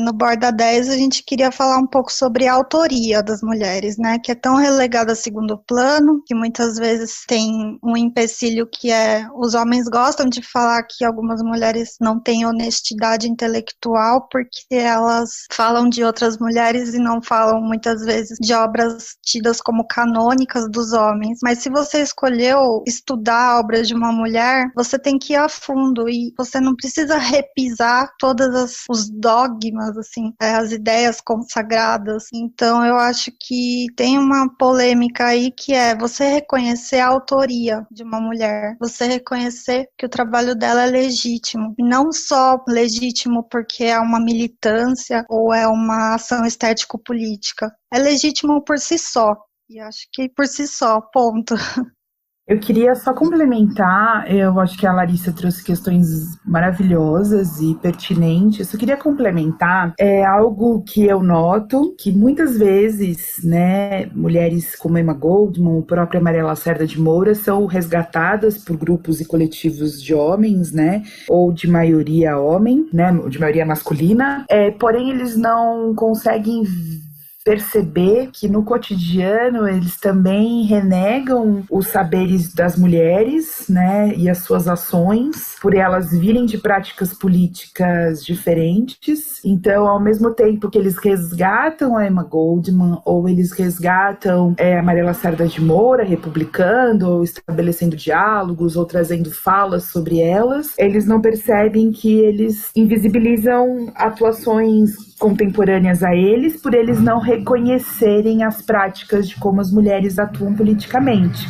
no Borda 10 a gente queria falar um pouco sobre a autoria das mulheres, né, que é tão relegada a segundo plano, que muitas vezes tem um empecilho que os homens gostam de falar que algumas mulheres não têm honestidade intelectual porque elas falam de outras mulheres e não falam muitas vezes de obras tidas como canônicas dos homens, mas se você escolheu estudar a obra de uma mulher, você tem que ir a fundo e você não precisa repisar todos os dogmas, assim, as ideias consagradas. Então, eu acho que tem uma polêmica aí que é você reconhecer a autoria de uma mulher, você reconhecer que o trabalho dela é legítimo, e não só legítimo porque é uma militância ou é uma ação estético-política, é legítimo por si só. E acho que por si só, ponto. Eu queria só complementar, eu acho que a Larissa trouxe questões maravilhosas e pertinentes. Eu queria complementar algo que eu noto, que muitas vezes, né, mulheres como Emma Goldman, a própria Maria Lacerda de Moura, são resgatadas por grupos e coletivos de homens, né, ou de maioria homem, né, de maioria masculina, porém eles não conseguem perceber que no cotidiano eles também renegam os saberes das mulheres, né, e as suas ações, por elas virem de práticas políticas diferentes. Então, ao mesmo tempo que eles resgatam a Emma Goldman, ou eles resgatam a Maria Lacerda de Moura, republicando, ou estabelecendo diálogos, ou trazendo falas sobre elas, eles não percebem que eles invisibilizam atuações contemporâneas a eles, por eles não reconhecerem as práticas de como as mulheres atuam politicamente.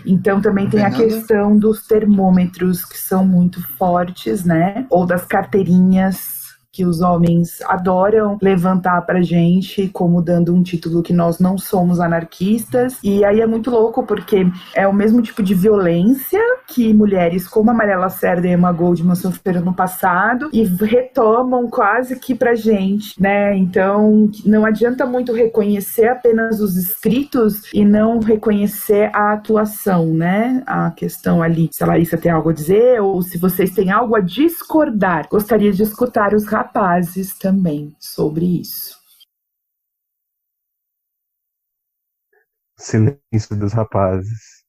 Então também tem a questão dos termômetros, que são muito fortes, né? Ou das carteirinhas que os homens adoram levantar pra gente, como dando um título que nós não somos anarquistas. E aí é muito louco, porque é o mesmo tipo de violência que mulheres como a Maria Lacerda e a Emma Goldman sofreram no passado e retomam quase que pra gente, né? Então não adianta muito reconhecer apenas os escritos e não reconhecer a atuação, né? A questão ali, se a Larissa tem algo a dizer ou se vocês têm algo a discordar. Gostaria de escutar os rapazes também sobre isso. silêncio dos rapazes.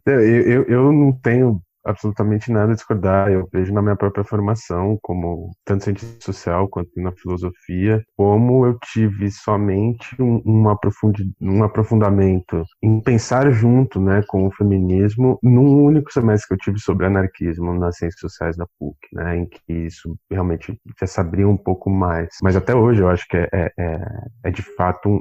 Eu não tenho absolutamente nada a discordar. Eu vejo na minha própria formação, como tanto cientista social quanto na filosofia, como eu tive somente um aprofundamento em pensar junto, né, com o feminismo num único semestre que eu tive sobre anarquismo nas ciências sociais da PUC, né, em que isso realmente já se abria um pouco mais. Mas até hoje eu acho que é de fato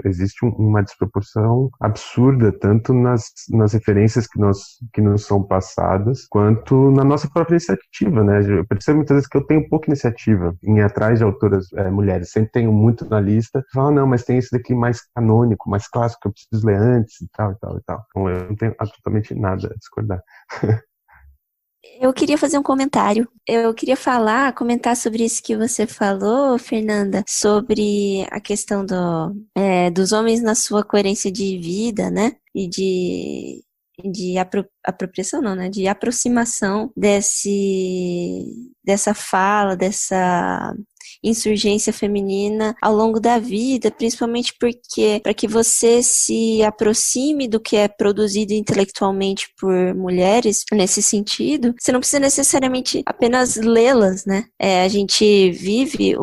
existe uma desproporção absurda, tanto nas referências que nos são passadas, quanto na nossa própria iniciativa, né? Eu percebo muitas vezes que eu tenho pouca iniciativa em ir atrás de autoras mulheres. Sempre tenho muito na lista. Falo, não, mas tem esse daqui mais canônico, mais clássico, que eu preciso ler antes e tal, e tal, e tal. Então eu não tenho absolutamente nada a discordar. Eu queria fazer um comentário. Eu queria comentar sobre isso que você falou, Fernanda, sobre a questão dos homens na sua coerência de vida, né? E de apropriação, não, né? De aproximação dessa fala, dessa insurgência feminina ao longo da vida, principalmente porque para que você se aproxime do que é produzido intelectualmente por mulheres nesse sentido, você não precisa necessariamente apenas lê-las, né? A gente vive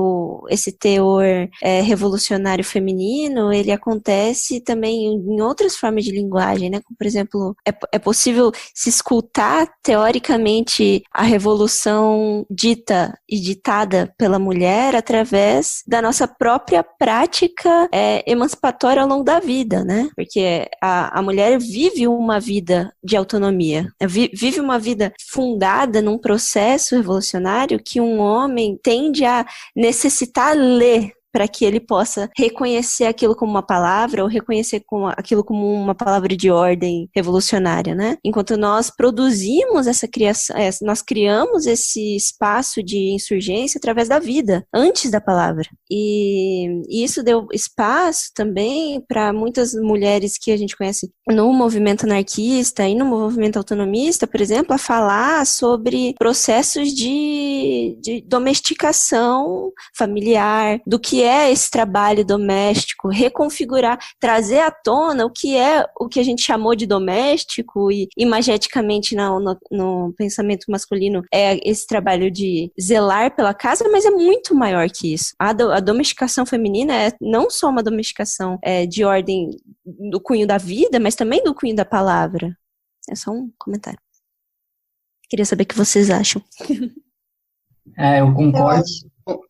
esse teor revolucionário feminino, ele acontece também em outras formas de linguagem, né? Como, por exemplo, é possível se escutar teoricamente a revolução dita e ditada pela mulher através da nossa própria prática emancipatória ao longo da vida, né? Porque a mulher vive uma vida de autonomia, vive uma vida fundada num processo revolucionário que um homem tende a necessitar ler para que ele possa reconhecer aquilo como uma palavra ou reconhecer aquilo como uma palavra de ordem revolucionária, né? Enquanto nós produzimos essa criação, nós criamos esse espaço de insurgência através da vida, antes da palavra. E isso deu espaço também para muitas mulheres que a gente conhece no movimento anarquista e no movimento autonomista, por exemplo, a falar sobre processos de domesticação familiar, do que é esse trabalho doméstico, reconfigurar, trazer à tona o que a gente chamou de doméstico e imageticamente no pensamento masculino é esse trabalho de zelar pela casa, mas é muito maior que isso. A domesticação feminina é não só uma domesticação de ordem do cunho da vida, mas também do cunho da palavra. É só um comentário. Queria saber o que vocês acham. Eu concordo.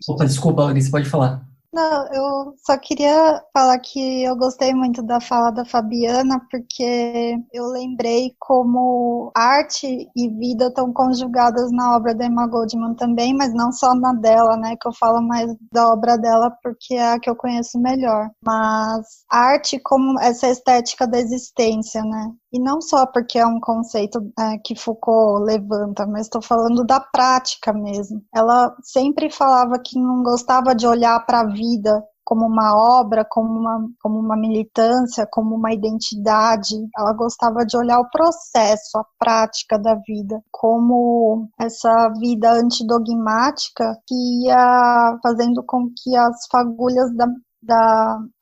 Opa, desculpa, Larissa, pode falar. Não, eu só queria falar que eu gostei muito da fala da Fabiana, porque eu lembrei como arte e vida estão conjugadas na obra da Emma Goldman também, mas não só na dela, né, que eu falo mais da obra dela porque é a que eu conheço melhor. Mas arte como essa estética da existência, né? E não só porque é um conceito que Foucault levanta, mas estou falando da prática mesmo. Ela sempre falava que não gostava de olhar para a vida como uma obra, como uma militância, como uma identidade. Ela gostava de olhar o processo, a prática da vida, como essa vida antidogmática que ia fazendo com que as fagulhas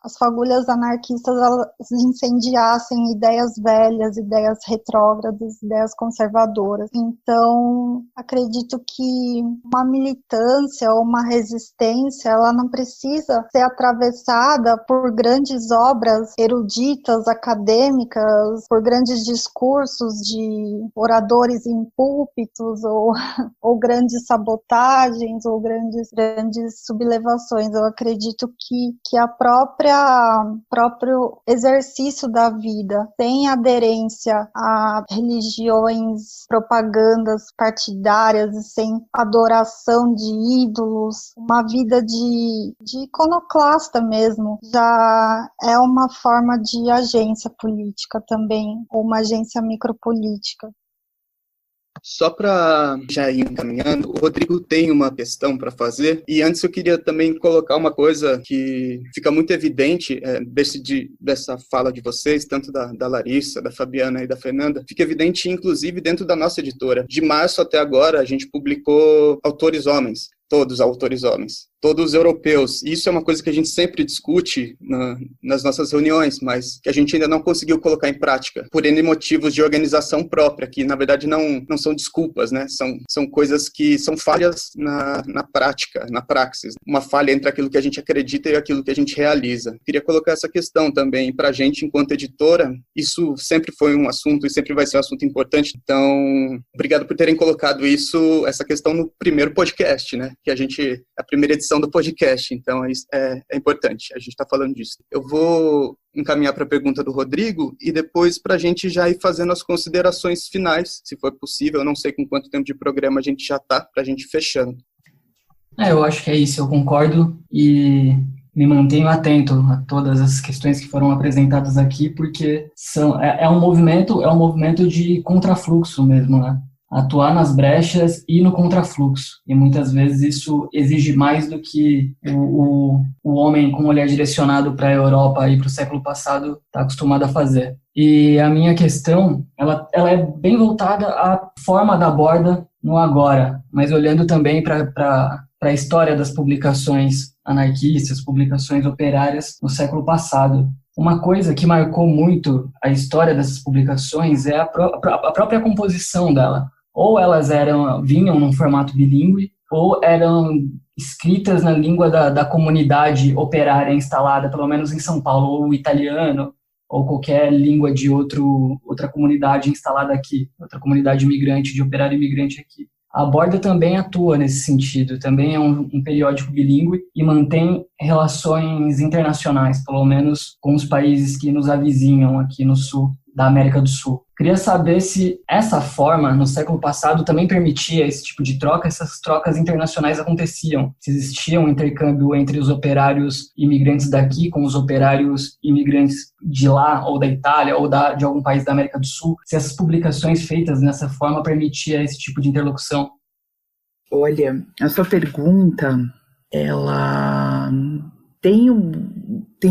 as fagulhas anarquistas elas incendiassem ideias velhas, ideias retrógradas, ideias conservadoras. Então, acredito que uma militância ou uma resistência, ela não precisa ser atravessada por grandes obras eruditas, acadêmicas, por grandes discursos de oradores em púlpitos ou grandes sabotagens ou grandes sublevações. Eu acredito que a próprio exercício da vida, sem aderência a religiões, propagandas partidárias e sem adoração de ídolos, uma vida de iconoclasta mesmo, já é uma forma de agência política também, ou uma agência micropolítica. Só para já ir encaminhando, o Rodrigo tem uma questão para fazer, e antes eu queria também colocar uma coisa que fica muito evidente dessa fala de vocês, tanto da Larissa, da Fabiana e da Fernanda, fica evidente inclusive dentro da nossa editora. De março até agora a gente publicou autores homens. todos autores homens, todos europeus. Isso é uma coisa que a gente sempre discute nas nossas reuniões, mas que a gente ainda não conseguiu colocar em prática, por N motivos de organização própria, que na verdade não são desculpas, né? São coisas que são falhas na prática, na praxis. Uma falha entre aquilo que a gente acredita e aquilo que a gente realiza. Queria colocar essa questão também para a gente, enquanto editora. Isso sempre foi um assunto e sempre vai ser um assunto importante. Então, obrigado por terem colocado essa questão no primeiro podcast, né? Que a primeira edição do podcast, então é importante, a gente está falando disso. Eu vou encaminhar para a pergunta do Rodrigo e depois para a gente já ir fazendo as considerações finais, se for possível. Eu não sei com quanto tempo de programa a gente já está, para a gente fechando. Eu acho que é isso, eu concordo e me mantenho atento a todas as questões que foram apresentadas aqui, porque é um movimento de contrafluxo mesmo, né? Atuar nas brechas e no contrafluxo. E muitas vezes isso exige mais do que o homem com o olhar direcionado para a Europa e para o século passado está acostumado a fazer. E a minha questão, ela é bem voltada à forma da Borda no agora, mas olhando também para a história das publicações anarquistas, publicações operárias no século passado. Uma coisa que marcou muito a história dessas publicações é a própria composição dela. Ou elas vinham num formato bilíngue, ou eram escritas na língua da comunidade operária instalada, pelo menos em São Paulo, ou italiano, ou qualquer língua de outra comunidade instalada aqui, outra comunidade imigrante, de operário imigrante aqui. A Borda também atua nesse sentido, também é um periódico bilíngue e mantém relações internacionais, pelo menos com os países que nos avizinham aqui no sul da América do Sul. Queria saber se essa forma, no século passado, também permitia esse tipo de troca, essas trocas internacionais aconteciam, se existia um intercâmbio entre os operários imigrantes daqui com os operários imigrantes de lá, ou da Itália, ou de algum país da América do Sul, se essas publicações feitas dessa forma permitia esse tipo de interlocução. Olha, a sua pergunta, ela tem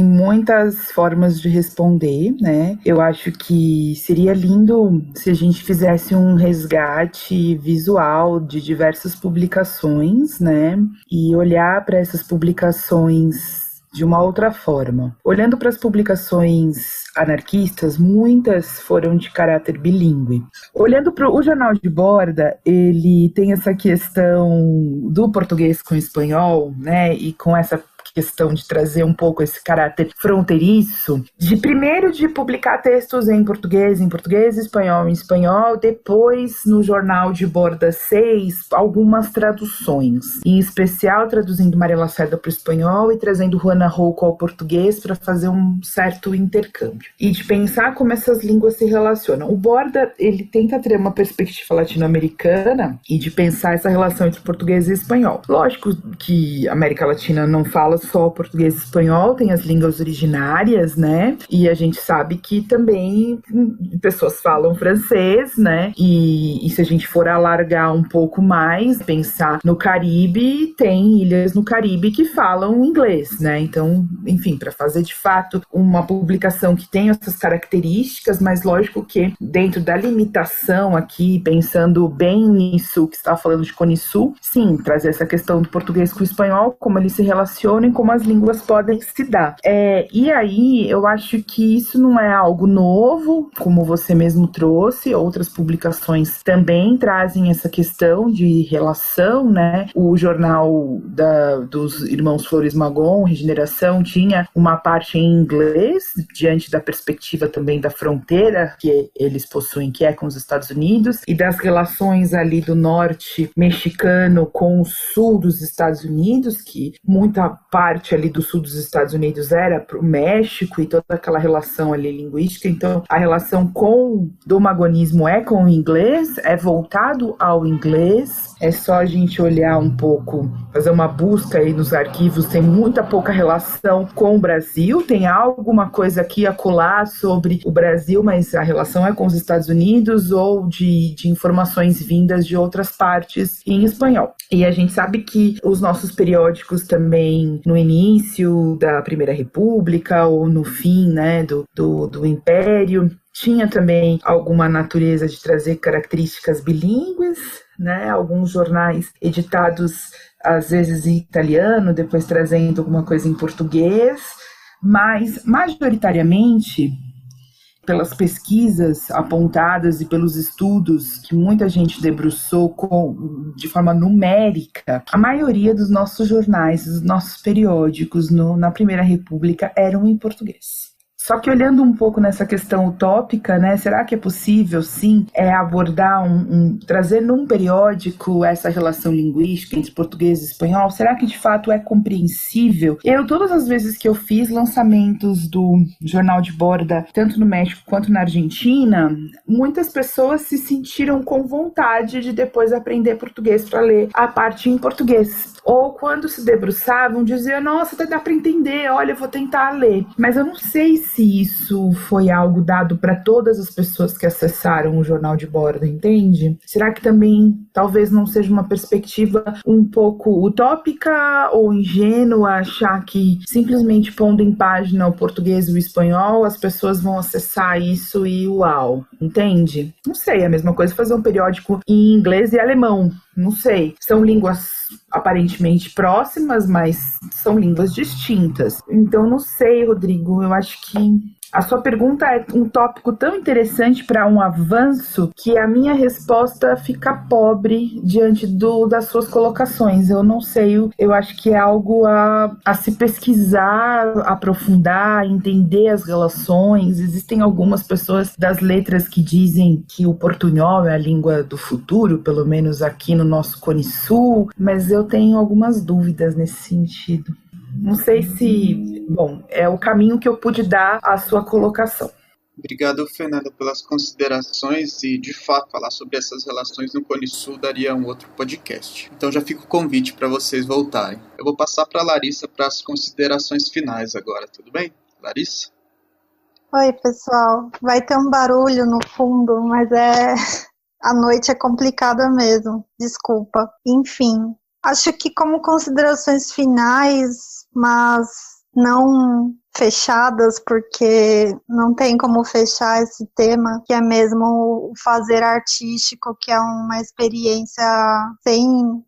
muitas formas de responder, né? Eu acho que seria lindo se a gente fizesse um resgate visual de diversas publicações, né? E olhar para essas publicações de uma outra forma. Olhando para as publicações anarquistas, muitas foram de caráter bilíngue. Olhando para o Jornal de Borda, ele tem essa questão do português com o espanhol, né? E com essa questão de trazer um pouco esse caráter fronteiriço, de publicar textos em português, espanhol, em espanhol, depois no Jornal de Borda 6, algumas traduções, em especial traduzindo Maria Lacerda para o espanhol e trazendo Juana Rouco ao português para fazer um certo intercâmbio. E de pensar como essas línguas se relacionam. O Borda, ele tenta ter uma perspectiva latino-americana e de pensar essa relação entre português e espanhol. Lógico que a América Latina não fala só português e espanhol, tem as línguas originárias, né? E a gente sabe que também pessoas falam francês, né? E se a gente for alargar um pouco mais, pensar no Caribe, tem ilhas no Caribe que falam inglês, né? Então, enfim, para fazer de fato uma publicação que tem essas características, mas lógico que dentro da limitação aqui, pensando bem nisso que você estava falando de Cone Sul, sim, trazer essa questão do português com o espanhol, como eles se relacionam, como as línguas podem se dar. E aí, eu acho que isso não é algo novo, como você mesmo trouxe, outras publicações também trazem essa questão de relação, né? O jornal dos irmãos Flores Magón, Regeneração, tinha uma parte em inglês, diante da perspectiva também da fronteira que eles possuem, que é com os Estados Unidos, e das relações ali do norte mexicano com o sul dos Estados Unidos, que muita parte ali do sul dos Estados Unidos era para o México e toda aquela relação ali linguística. Então, a relação do magonismo é com o inglês, é voltado ao inglês. É só a gente olhar um pouco, fazer uma busca aí nos arquivos, tem muita pouca relação com o Brasil, tem alguma coisa aqui acolá sobre o Brasil, mas a relação é com os Estados Unidos ou de informações vindas de outras partes em espanhol. E a gente sabe que os nossos periódicos também, no início da Primeira República ou no fim, né, do Império, tinha também alguma natureza de trazer características bilíngues, né? Alguns jornais editados às vezes em italiano, depois trazendo alguma coisa em português, mas majoritariamente, pelas pesquisas apontadas e pelos estudos que muita gente debruçou de forma numérica, a maioria dos nossos jornais, dos nossos periódicos na Primeira República eram em português. Só que olhando um pouco nessa questão utópica, né, será que é possível, sim, abordar, trazer num periódico essa relação linguística entre português e espanhol? Será que de fato é compreensível? Todas as vezes que eu fiz lançamentos do Jornal de Borda, tanto no México quanto na Argentina, muitas pessoas se sentiram com vontade de depois aprender português para ler a parte em português. Ou quando se debruçavam, diziam, nossa, até dá para entender, olha, eu vou tentar ler. Mas eu não sei se isso foi algo dado para todas as pessoas que acessaram o Jornal de Bordo, entende? Será que também talvez não seja uma perspectiva um pouco utópica ou ingênua achar que simplesmente pondo em página o português e o espanhol, as pessoas vão acessar isso e uau, entende? Não sei, é a mesma coisa fazer um periódico em inglês e alemão. Não sei, são línguas aparentemente próximas, mas são línguas distintas. Então, não sei, Rodrigo, eu acho que a sua pergunta é um tópico tão interessante para um avanço que a minha resposta fica pobre diante das suas colocações. Eu não sei, eu acho que é algo a se pesquisar, aprofundar, entender as relações. Existem algumas pessoas das letras que dizem que o portunhol é a língua do futuro, pelo menos aqui no nosso Cone Sul, mas eu tenho algumas dúvidas nesse sentido. Não sei se, é o caminho que eu pude dar à sua colocação. Obrigado, Fernanda, pelas considerações e, de fato, falar sobre essas relações no Cone Sul daria um outro podcast. Então já fica o convite para vocês voltarem. Eu vou passar para a Larissa para as considerações finais agora, tudo bem? Larissa? Oi, pessoal. Vai ter um barulho no fundo, mas a noite é complicada mesmo. Desculpa. Enfim, acho que como considerações finais, mas não fechadas, porque não tem como fechar esse tema, que é mesmo o fazer artístico, que é uma experiência sem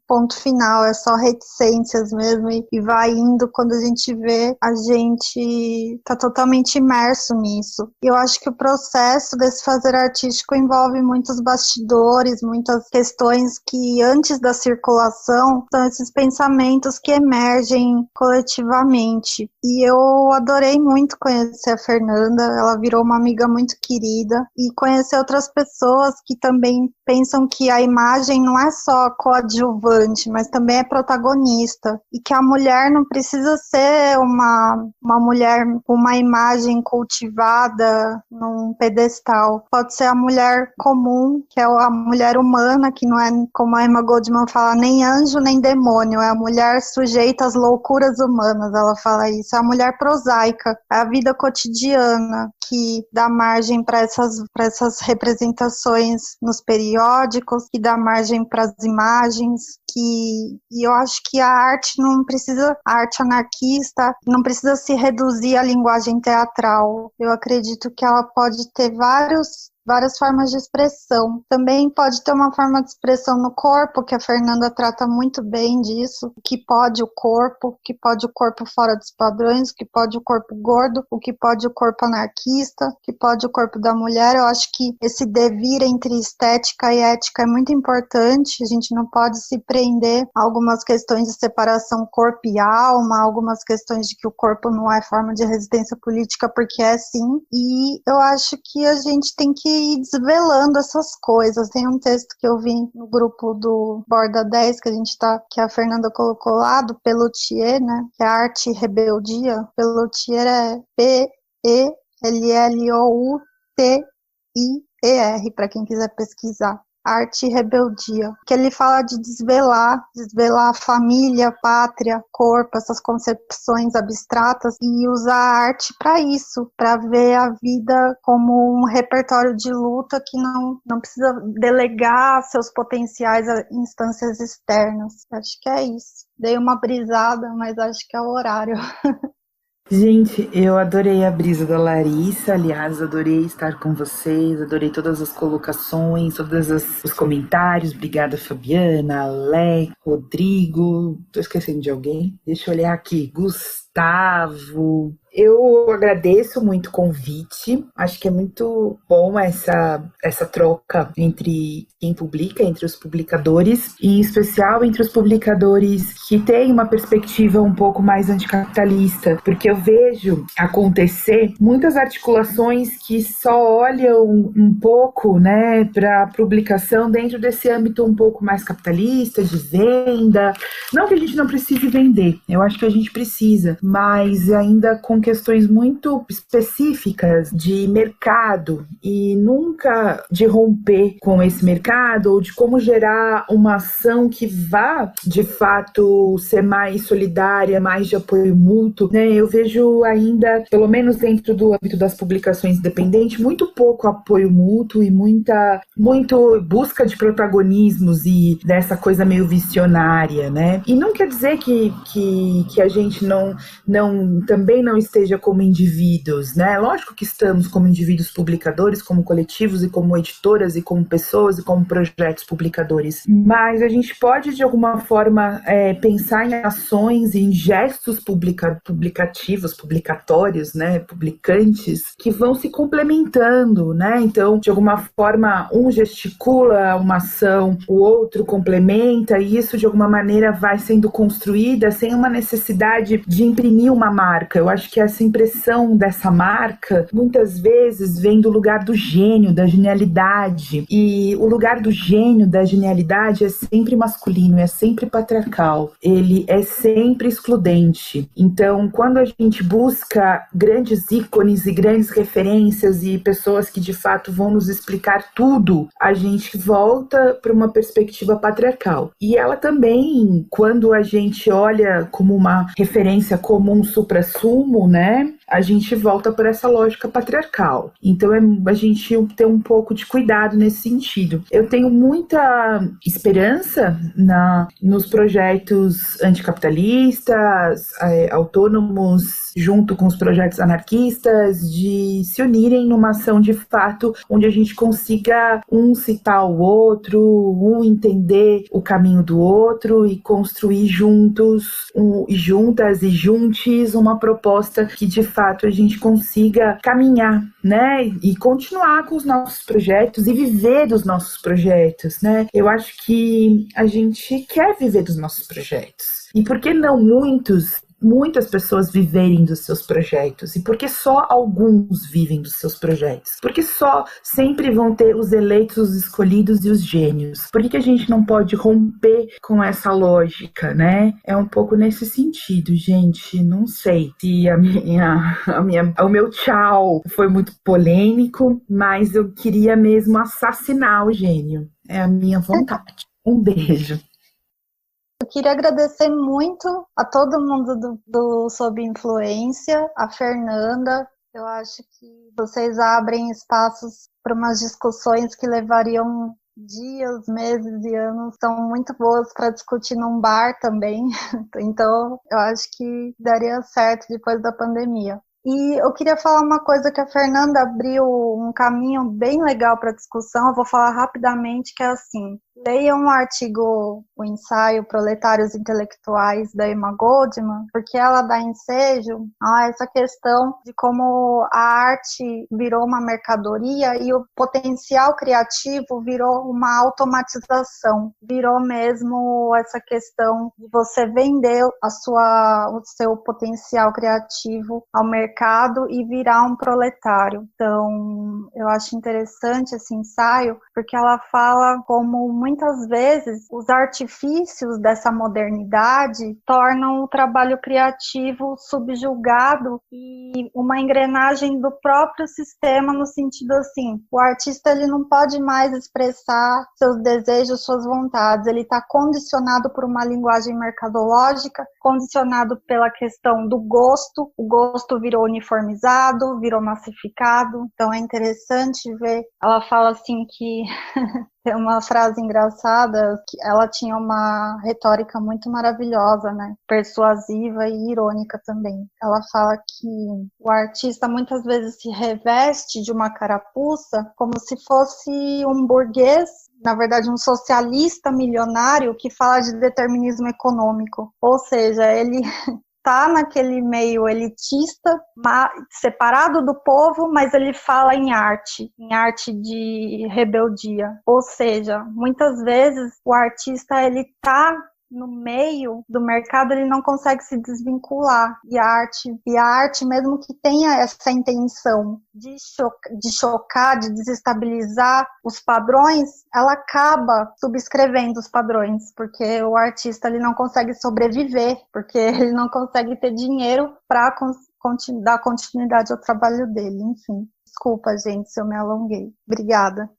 ponto final, é só reticências mesmo, e vai indo, quando a gente vê, a gente tá totalmente imerso nisso. E eu acho que o processo desse fazer artístico envolve muitos bastidores, muitas questões que antes da circulação são esses pensamentos que emergem coletivamente. E eu adorei muito conhecer a Fernanda, ela virou uma amiga muito querida, e conhecer outras pessoas que também pensam que a imagem não é só coadjuvante, mas também é protagonista, e que a mulher não precisa ser uma mulher com uma imagem cultivada num pedestal, pode ser a mulher comum, que é a mulher humana, que não é, como a Emma Goldman fala, nem anjo nem demônio, é a mulher sujeita às loucuras humanas, ela fala isso, é a mulher prosaica, é a vida cotidiana que dá margem para essas representações nos periódicos, que dá margem para as imagens, e eu acho que a arte anarquista não precisa se reduzir à linguagem teatral. Eu acredito que ela pode ter várias formas de expressão. Também pode ter uma forma de expressão no corpo, que a Fernanda trata muito bem disso, o que pode o corpo fora dos padrões, o que pode o corpo gordo, o que pode o corpo anarquista, o que pode o corpo da mulher. Eu acho que esse devir entre estética e ética é muito importante, a gente não pode se prender a algumas questões de separação corpo e alma, algumas questões de que o corpo não é forma de resistência política, porque é sim, e eu acho que a gente tem que ir desvelando essas coisas. Tem um texto que eu vi no grupo do Borda 10 que a Fernanda colocou lá, do Pelletier, né, que é Arte e Rebeldia. Pelletier é P-E-L-L-O-U-T-I-E-R, para quem quiser pesquisar. Arte e Rebeldia, que ele fala de desvelar a família, pátria, corpo, essas concepções abstratas, e usar a arte para isso, para ver a vida como um repertório de luta que não precisa delegar seus potenciais a instâncias externas. Acho que é isso. Dei uma brisada, mas acho que é o horário. Gente, eu adorei a brisa da Larissa, aliás, adorei estar com vocês, adorei todas as colocações, os comentários. Obrigada, Fabiana, Alé, Rodrigo. Tô esquecendo de alguém? Deixa eu olhar aqui. Gustavo. Eu agradeço muito o convite. Acho que é muito bom essa troca entre quem publica, entre os publicadores, e em especial entre os publicadores que têm uma perspectiva um pouco mais anticapitalista, porque eu vejo acontecer muitas articulações que só olham um pouco, né, para a publicação dentro desse âmbito um pouco mais capitalista, de venda. Não que a gente não precise vender, eu acho que a gente precisa, mas ainda com questões muito específicas de mercado e nunca de romper com esse mercado ou de como gerar uma ação que vá, de fato, ser mais solidária, mais de apoio mútuo, né? Eu vejo ainda, pelo menos dentro do âmbito das publicações independentes, muito pouco apoio mútuo e muito busca de protagonismos e dessa coisa meio visionária, né? E não quer dizer que a gente também não esteja como indivíduos, né? Lógico que estamos como indivíduos publicadores, como coletivos e como editoras e como pessoas e como projetos publicadores, mas a gente pode de alguma forma pensar em ações e em gestos publicativos, publicatórios, né? Publicantes que vão se complementando, né? Então, de alguma forma, um gesticula uma ação, o outro complementa e isso de alguma maneira vai sendo construída sem uma necessidade de imprimir uma marca. Eu acho que essa impressão dessa marca muitas vezes vem do lugar do gênio, da genialidade, e o lugar do gênio, da genialidade é sempre masculino, é sempre patriarcal, ele é sempre excludente. Então, quando a gente busca grandes ícones e grandes referências e pessoas que de fato vão nos explicar tudo, a gente volta para uma perspectiva patriarcal. E ela também, quando a gente olha como uma referência como um suprassumo, né, a gente volta para essa lógica patriarcal. Então a gente tem um pouco de cuidado nesse sentido. Eu tenho muita esperança nos projetos anticapitalistas, autônomos, junto com os projetos anarquistas, de se unirem numa ação de fato onde a gente consiga um citar o outro, um entender o caminho do outro e construir juntos, juntas e juntos, uma proposta que de fato a gente consiga caminhar, né, e continuar com os nossos projetos e viver dos nossos projetos, né? Eu acho que a gente quer viver dos nossos projetos. E por que não muitas pessoas viverem dos seus projetos? E por que só alguns vivem dos seus projetos? Porque só sempre vão ter os eleitos, os escolhidos e os gênios. Por que a gente não pode romper com essa lógica, né? É um pouco nesse sentido, gente. Não sei se o meu tchau foi muito polêmico, mas eu queria mesmo assassinar o gênio. É a minha vontade. Um beijo. Eu queria agradecer muito a todo mundo do Sob Influência, a Fernanda. Eu acho que vocês abrem espaços para umas discussões que levariam dias, meses e anos. São muito boas para discutir num bar também. Então, eu acho que daria certo depois da pandemia. E eu queria falar uma coisa que a Fernanda abriu um caminho bem legal para a discussão. Eu vou falar rapidamente, que é assim: leiam o artigo, o ensaio Proletários Intelectuais, da Emma Goldman, porque ela dá ensejo a essa questão de como a arte virou uma mercadoria e o potencial criativo virou uma automatização, virou mesmo essa questão de você vender o seu potencial criativo ao mercado e virar um proletário. Então, eu acho interessante esse ensaio, porque ela fala como muitas vezes os artifícios dessa modernidade tornam o trabalho criativo subjugado e uma engrenagem do próprio sistema, no sentido assim, o artista ele não pode mais expressar seus desejos, suas vontades, ele está condicionado por uma linguagem mercadológica, condicionado pela questão do gosto, o gosto virou uniformizado, virou massificado. Então é interessante ver, ela fala assim que Tem uma frase engraçada, que ela tinha uma retórica muito maravilhosa, né? Persuasiva e irônica também. Ela fala que o artista muitas vezes se reveste de uma carapuça como se fosse um burguês, na verdade um socialista milionário que fala de determinismo econômico. Ou seja, ele está naquele meio elitista, separado do povo, mas ele fala em arte de rebeldia. Ou seja, muitas vezes o artista ele está no meio do mercado, ele não consegue se desvincular. E a arte, mesmo que tenha essa intenção de chocar, de desestabilizar os padrões, ela acaba subscrevendo os padrões, porque o artista ele não consegue sobreviver, porque ele não consegue ter dinheiro para dar continuidade ao trabalho dele. Enfim, desculpa, gente, se eu me alonguei. Obrigada.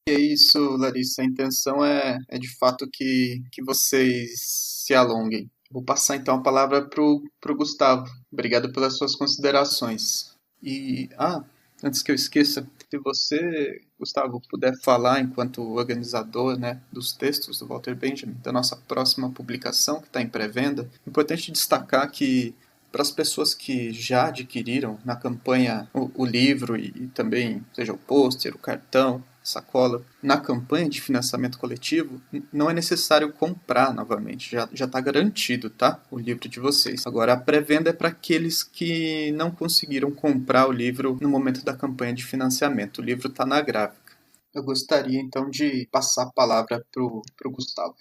E é isso, Larissa. A intenção é de fato que vocês se alonguem. Vou passar então a palavra pro Gustavo. Obrigado pelas suas considerações. E, antes que eu esqueça, se você, Gustavo, puder falar enquanto organizador, né, dos textos do Walter Benjamin, da nossa próxima publicação, que está em pré-venda, é importante destacar que para as pessoas que já adquiriram na campanha o livro e também, seja o pôster, o cartão, sacola, na campanha de financiamento coletivo, não é necessário comprar novamente, já está garantido, tá? O livro de vocês. Agora, a pré-venda é para aqueles que não conseguiram comprar o livro no momento da campanha de financiamento. O livro está na gráfica. Eu gostaria, então, de passar a palavra para o Gustavo.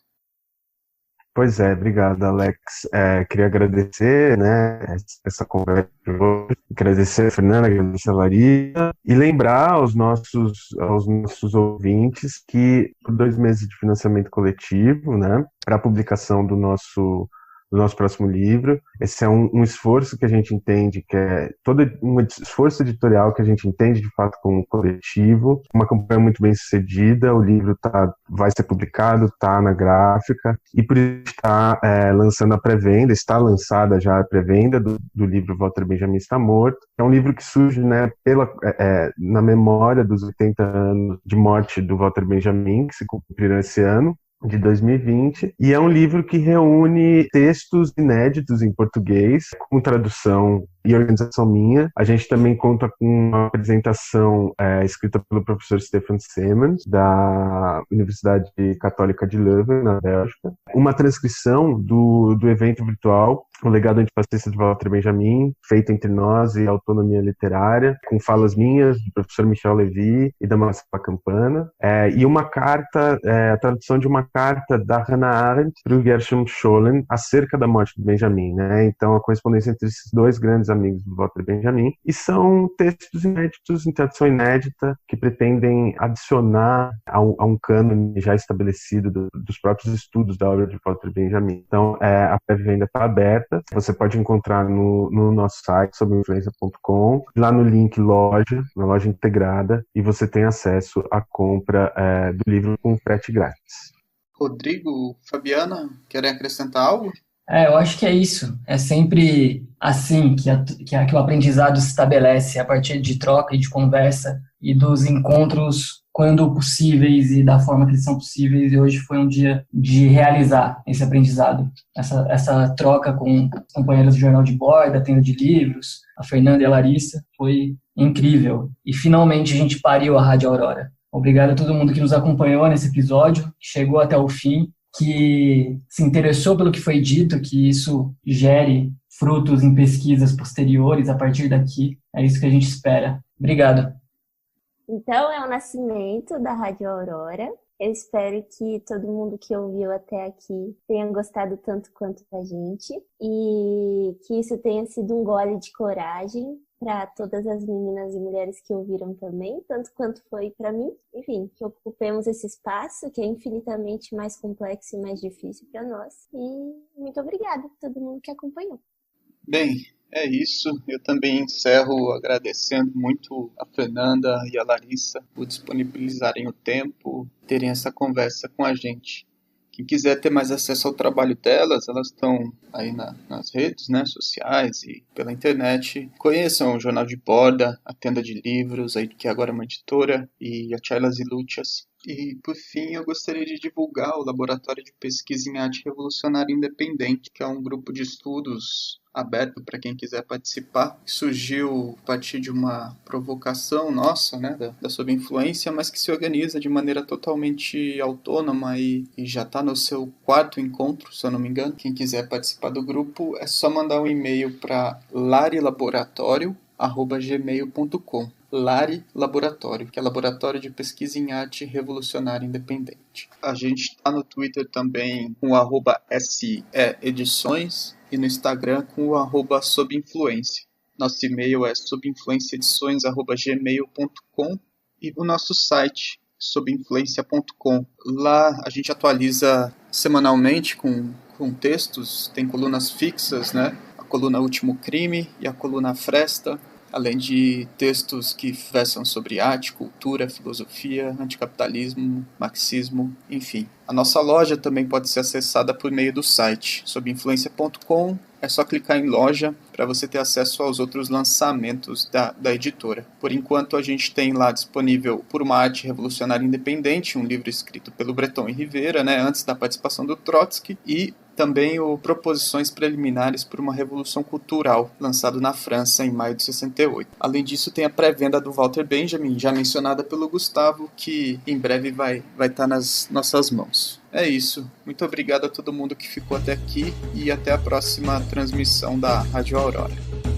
Pois é, obrigado, Alex. Queria agradecer, né, essa conversa de hoje, agradecer a Fernanda, agradecer a Larissa, e lembrar aos nossos ouvintes que por 2 meses de financiamento coletivo, né, para a publicação do nosso próximo livro. Esse é um esforço que a gente entende que é todo um esforço editorial que a gente entende de fato como coletivo, uma campanha muito bem sucedida. O livro vai ser publicado, está na gráfica, e por isso está lançando a pré-venda, está lançada já a pré-venda do livro Walter Benjamin Está Morto. É um livro que surge, né, na memória dos 80 anos de morte do Walter Benjamin, que se cumpriram esse ano, de 2020, e é um livro que reúne textos inéditos em português, com tradução e organização minha. A gente também conta com uma apresentação escrita pelo professor Stefan Semens, da Universidade Católica de Leuven, na Bélgica, uma transcrição do evento virtual, O Legado Antifascista de Walter Benjamin, feito entre nós e Autonomia Literária, com falas minhas, do professor Michel Levy e da Marcela Campana, e uma carta, a tradução de uma carta da Hannah Arendt para o Gershom Scholem acerca da morte do Benjamin, né? Então, a correspondência entre esses 2 grandes amigos do Walter Benjamin, e são textos inéditos, em tradução inédita, que pretendem adicionar a um cânone já estabelecido dos próprios estudos da obra de Walter Benjamin. Então, a pré-venda está aberta, você pode encontrar no nosso site, sobreinfluência.com, lá no link loja, na loja integrada, e você tem acesso à compra do livro com frete grátis. Rodrigo, Fabiana, querem acrescentar algo? Eu acho que é isso. É sempre assim que o aprendizado se estabelece, a partir de troca e de conversa e dos encontros quando possíveis e da forma que eles são possíveis. E hoje foi um dia de realizar esse aprendizado, essa troca com os companheiros do Jornal de Borda, tenda de livros, a Fernanda e a Larissa, foi incrível. E finalmente a gente pariu a Rádio Aurora. Obrigado a todo mundo que nos acompanhou nesse episódio, que chegou até o fim, que se interessou pelo que foi dito, que isso gere frutos em pesquisas posteriores a partir daqui. É isso que a gente espera. Obrigado. Então, é o nascimento da Rádio Aurora. Eu espero que todo mundo que ouviu até aqui tenha gostado tanto quanto a gente e que isso tenha sido um gole de coragem para todas as meninas e mulheres que ouviram também, tanto quanto foi para mim. Enfim, que ocupemos esse espaço que é infinitamente mais complexo e mais difícil para nós. E muito obrigada a todo mundo que acompanhou. Bem, é isso. Eu também encerro agradecendo muito a Fernanda e a Larissa por disponibilizarem o tempo, terem essa conversa com a gente. Quem quiser ter mais acesso ao trabalho delas, elas estão aí nas redes, né, sociais e pela internet. Conheçam o Jornal de Borda, a Tenda de Livros, aí, que agora é uma editora, e a Charlas e Lúcias, E, por fim, eu gostaria de divulgar o Laboratório de Pesquisa em Arte Revolucionária Independente, que é um grupo de estudos aberto para quem quiser participar, que surgiu a partir de uma provocação nossa, né, da Sob Influência, mas que se organiza de maneira totalmente autônoma e já está no seu 4º encontro, se eu não me engano. Quem quiser participar do grupo é só mandar um e-mail para larilaboratório@gmail.com. Lari Laboratório, que é Laboratório de Pesquisa em Arte Revolucionária Independente. A gente está no Twitter também com o @SEEdições e no Instagram com o @sobinfluência. Nosso e-mail é sobinfluenciaedições@gmail.com e o nosso site sobinfluencia.com. Lá a gente atualiza semanalmente com textos, tem colunas fixas, né? A coluna Último Crime e a coluna Fresta, além de textos que versam sobre arte, cultura, filosofia, anticapitalismo, marxismo, enfim. A nossa loja também pode ser acessada por meio do site sobinfluencia.com. É só clicar em loja para você ter acesso aos outros lançamentos da editora. Por enquanto, a gente tem lá disponível Por uma Arte Revolucionária Independente, um livro escrito pelo Breton e Rivera, né, antes da participação do Trotsky, e também o Proposições Preliminares por uma Revolução Cultural, lançado na França em maio de 68. Além disso, tem a pré-venda do Walter Benjamin, já mencionada pelo Gustavo, que em breve vai estar nas nossas mãos. É isso. Muito obrigado a todo mundo que ficou até aqui e até a próxima transmissão da Rádio Aurora.